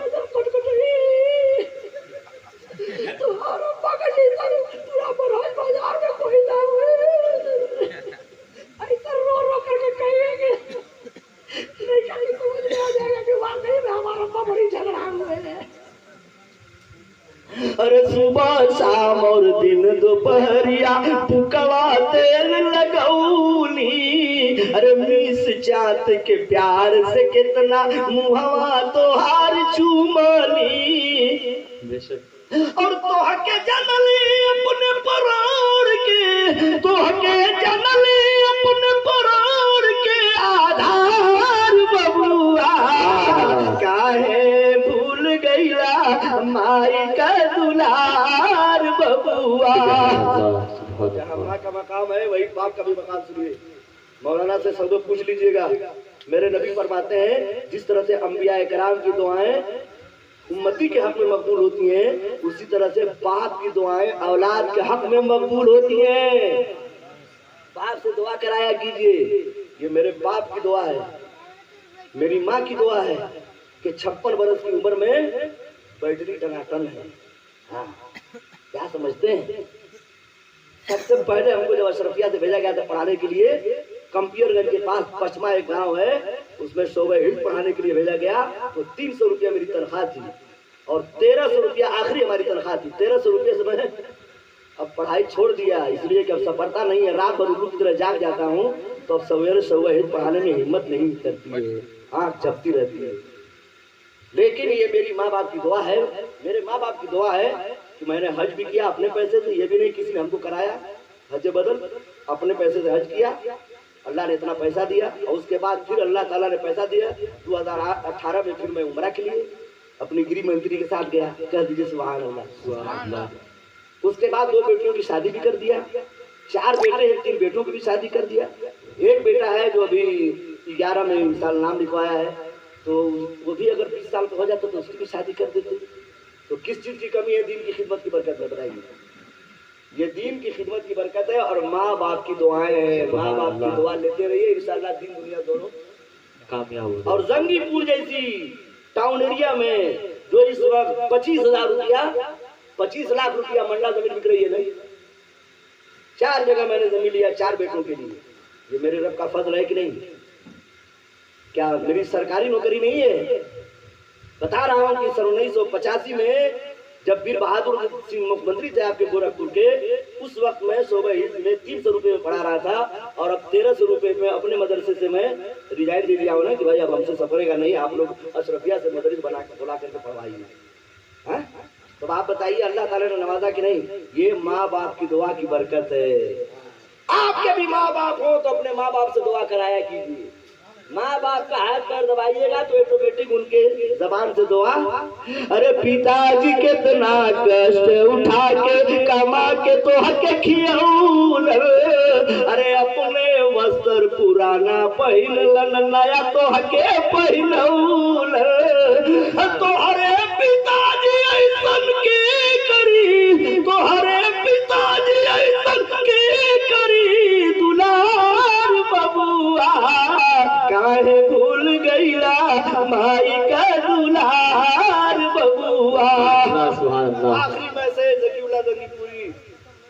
तुम्हारा अम्मा का पूरा बरहल बाजार में कोई ना हुए, ऐसा रो रो करके कहेंगे नहीं, कहीं समझ में आ जाएगा कि वाकई में हमारा अम्मा बड़ी झगड़ा हुए हैं। अरे सुबह शाम और दिन दोपहरिया फुकवा तेल लगौली, अरे मिस चाँद के प्यार से कितना मुहवा तो हार चुमली, और तोहके जनली अपने प्राण के, तोहके जनली अपने प्राण दुलार बबुआ। वाह, जहाँ माँ का मकाम है वही बाप का भी मकाम सुनिए। मौलाना से सब पूछ लीजिएगा, मेरे नबी फरमाते हैं जिस तरह से अंबिया कराम की दुआएं उम्मती के हक में मकबूल होती हैं, उसी तरह से बाप की दुआएं औलाद के हक में मकबूल होती हैं। बाप से दुआ कराया कीजिए। ये मेरे बाप की दुआ है, मेरी माँ की दुआ है कि 56 बरस की उम्र में बैटरी टनाटन है। हाँ, क्या समझते हैं? सबसे पहले हमको जब अशरफिया से भेजा गया था पढ़ाने के लिए, कंपियरगंज के पास पचमा एक गांव है, उसमें शोबे हिल्स पढ़ाने के लिए भेजा गया। तो 300 रुपया मेरी तनख्वाह थी और 1300 रुपया आखिरी हमारी तनख्वाह थी। 1300 रुपये से मैंने अब पढ़ाई छोड़ दिया, इसलिए कि अब सफलता नहीं है। रात भर उल्लू की तरह जाग जाता हूँ, तो अब सवेरे शोबे हिल्स पढ़ाने में हिम्मत नहीं करती है, आँख झपती रहती है। लेकिन ये मेरी माँ बाप की दुआ है, मेरे माँ बाप की दुआ है कि मैंने हज भी किया अपने पैसे से, ये भी नहीं किसी ने हमको कराया। हज बदल अपने पैसे से हज किया, अल्लाह ने इतना पैसा दिया। और उसके बाद फिर अल्लाह ताला ने पैसा दिया। 2018 में फिर मैं उम्रा के लिए अपनी गृह मंत्री के साथ गया। कह दीजिए सुभान अल्लाह। उसके बाद 2 बेटियों की शादी भी कर दिया, 4 बेटे हैं, 3 बेटों की भी शादी कर दिया। एक बेटा है जो अभी 11 में इस साल नाम लिखवाया है, तो वो भी अगर 20 साल का हो जाता तो उसकी भी शादी कर देते। तो किस चीज की कमी है? दीन की खिदमत की बरकत है। बताइए, ये दीन की खिदमत की बरकत है और माँ बाप की दुआएं हैं। माँ बाप की दुआ लेते रहिए, इंशाल्लाह दीन दुनिया दोनों कामयाब हो। और जंगीपुर जैसी टाउन एरिया में जो इस वक्त 25,000 रुपया 25 लाख रुपया मंडला जमीन बिक रही है, नहीं 4 जगह मैंने जमीन लिया 4 बेटों के लिए। ये मेरे रब का फजल है कि नहीं? क्या मेरी सरकारी नौकरी नहीं है? बता रहा हूँ कि सन 1985 में जब वीर बहादुर सिंह मुख्यमंत्री थे आपके गोरखपुर के, उस वक्त मैं शोबा हिल्स में 300 रुपये में पढ़ा रहा था और अब 1300 रुपये में अपने मदरसे से मैं रिजाइन दे दिया हूँ ना कि भाई अब हमसे सफरेगा नहीं, आप लोग अशरफिया से मदरस बुला करके पढ़वाइए। तो आप बताइए अल्लाह ताला ने नवाजा कि नहीं? ये माँ बाप की दुआ की बरकत है। आपके भी माँ बाप हो तो अपने माँ बाप से दुआ कराया कीजिए। माँ बाप का हाथ पैर दबाइएगा तो ऑटोमेटिक उनके जबान से दुआ। अरे पिताजी कितना कष्ट उठा के कमा के तो हके खियाऊन, अरे अपने वस्त्र पुराना पहिनलन नया तो हके पहिनऊन। तो हरे पिताजी ऐसन के करी, तो हरे पिताजी ऐसन के करी दुलार बबुआ, काहे भूल गईला माई का दुलार बबुआ। आखिरी मैसेज जकीउल्लाह जंगीपुरी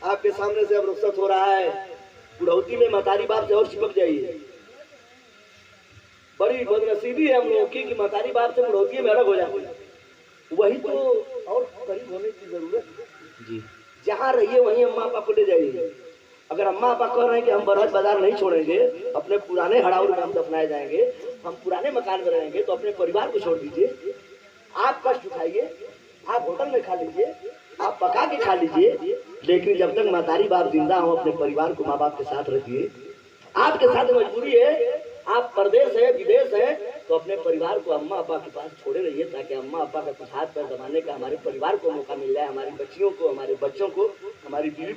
आपके सामने से अब रुखसत हो रहा है। बुढ़ौती में महतारी बाप से और चिपक जाइए। बड़ी बदनसीबी है हम लोगों की कि महतारी बाप से बुढ़ौती में अलग हो जाती है। वही तो और करीब होने की जरूरत है। जहाँ रहिए वहीं अम्मा पापा को ले जाइए। अगर अम्मा पापा कह रहे हैं कि हम बरहज बाजार नहीं छोड़ेंगे, अपने पुराने हड़ाउर में हम दफनाए जाएंगे, हम पुराने मकान में रहेंगे, तो अपने परिवार को छोड़ दीजिए। आप कष्ट उठाइए, आप होटल में खा लीजिए, आप पका के खा लीजिए, लेकिन जब तक महतारी बाप जिंदा हो अपने परिवार को माँ बाप के साथ रखिए। आपके साथ मजबूरी है, आप परदेश है, विदेश है, तो अपने परिवार को अम्मा अब्बा के पास छोड़े रहिए, ताकि अम्मा अब्बा का कुछ हाथ पैर दबाने का हमारे परिवार को मौका मिल जाए, हमारी बच्चियों को, हमारे बच्चों को, हमारी बीवी को।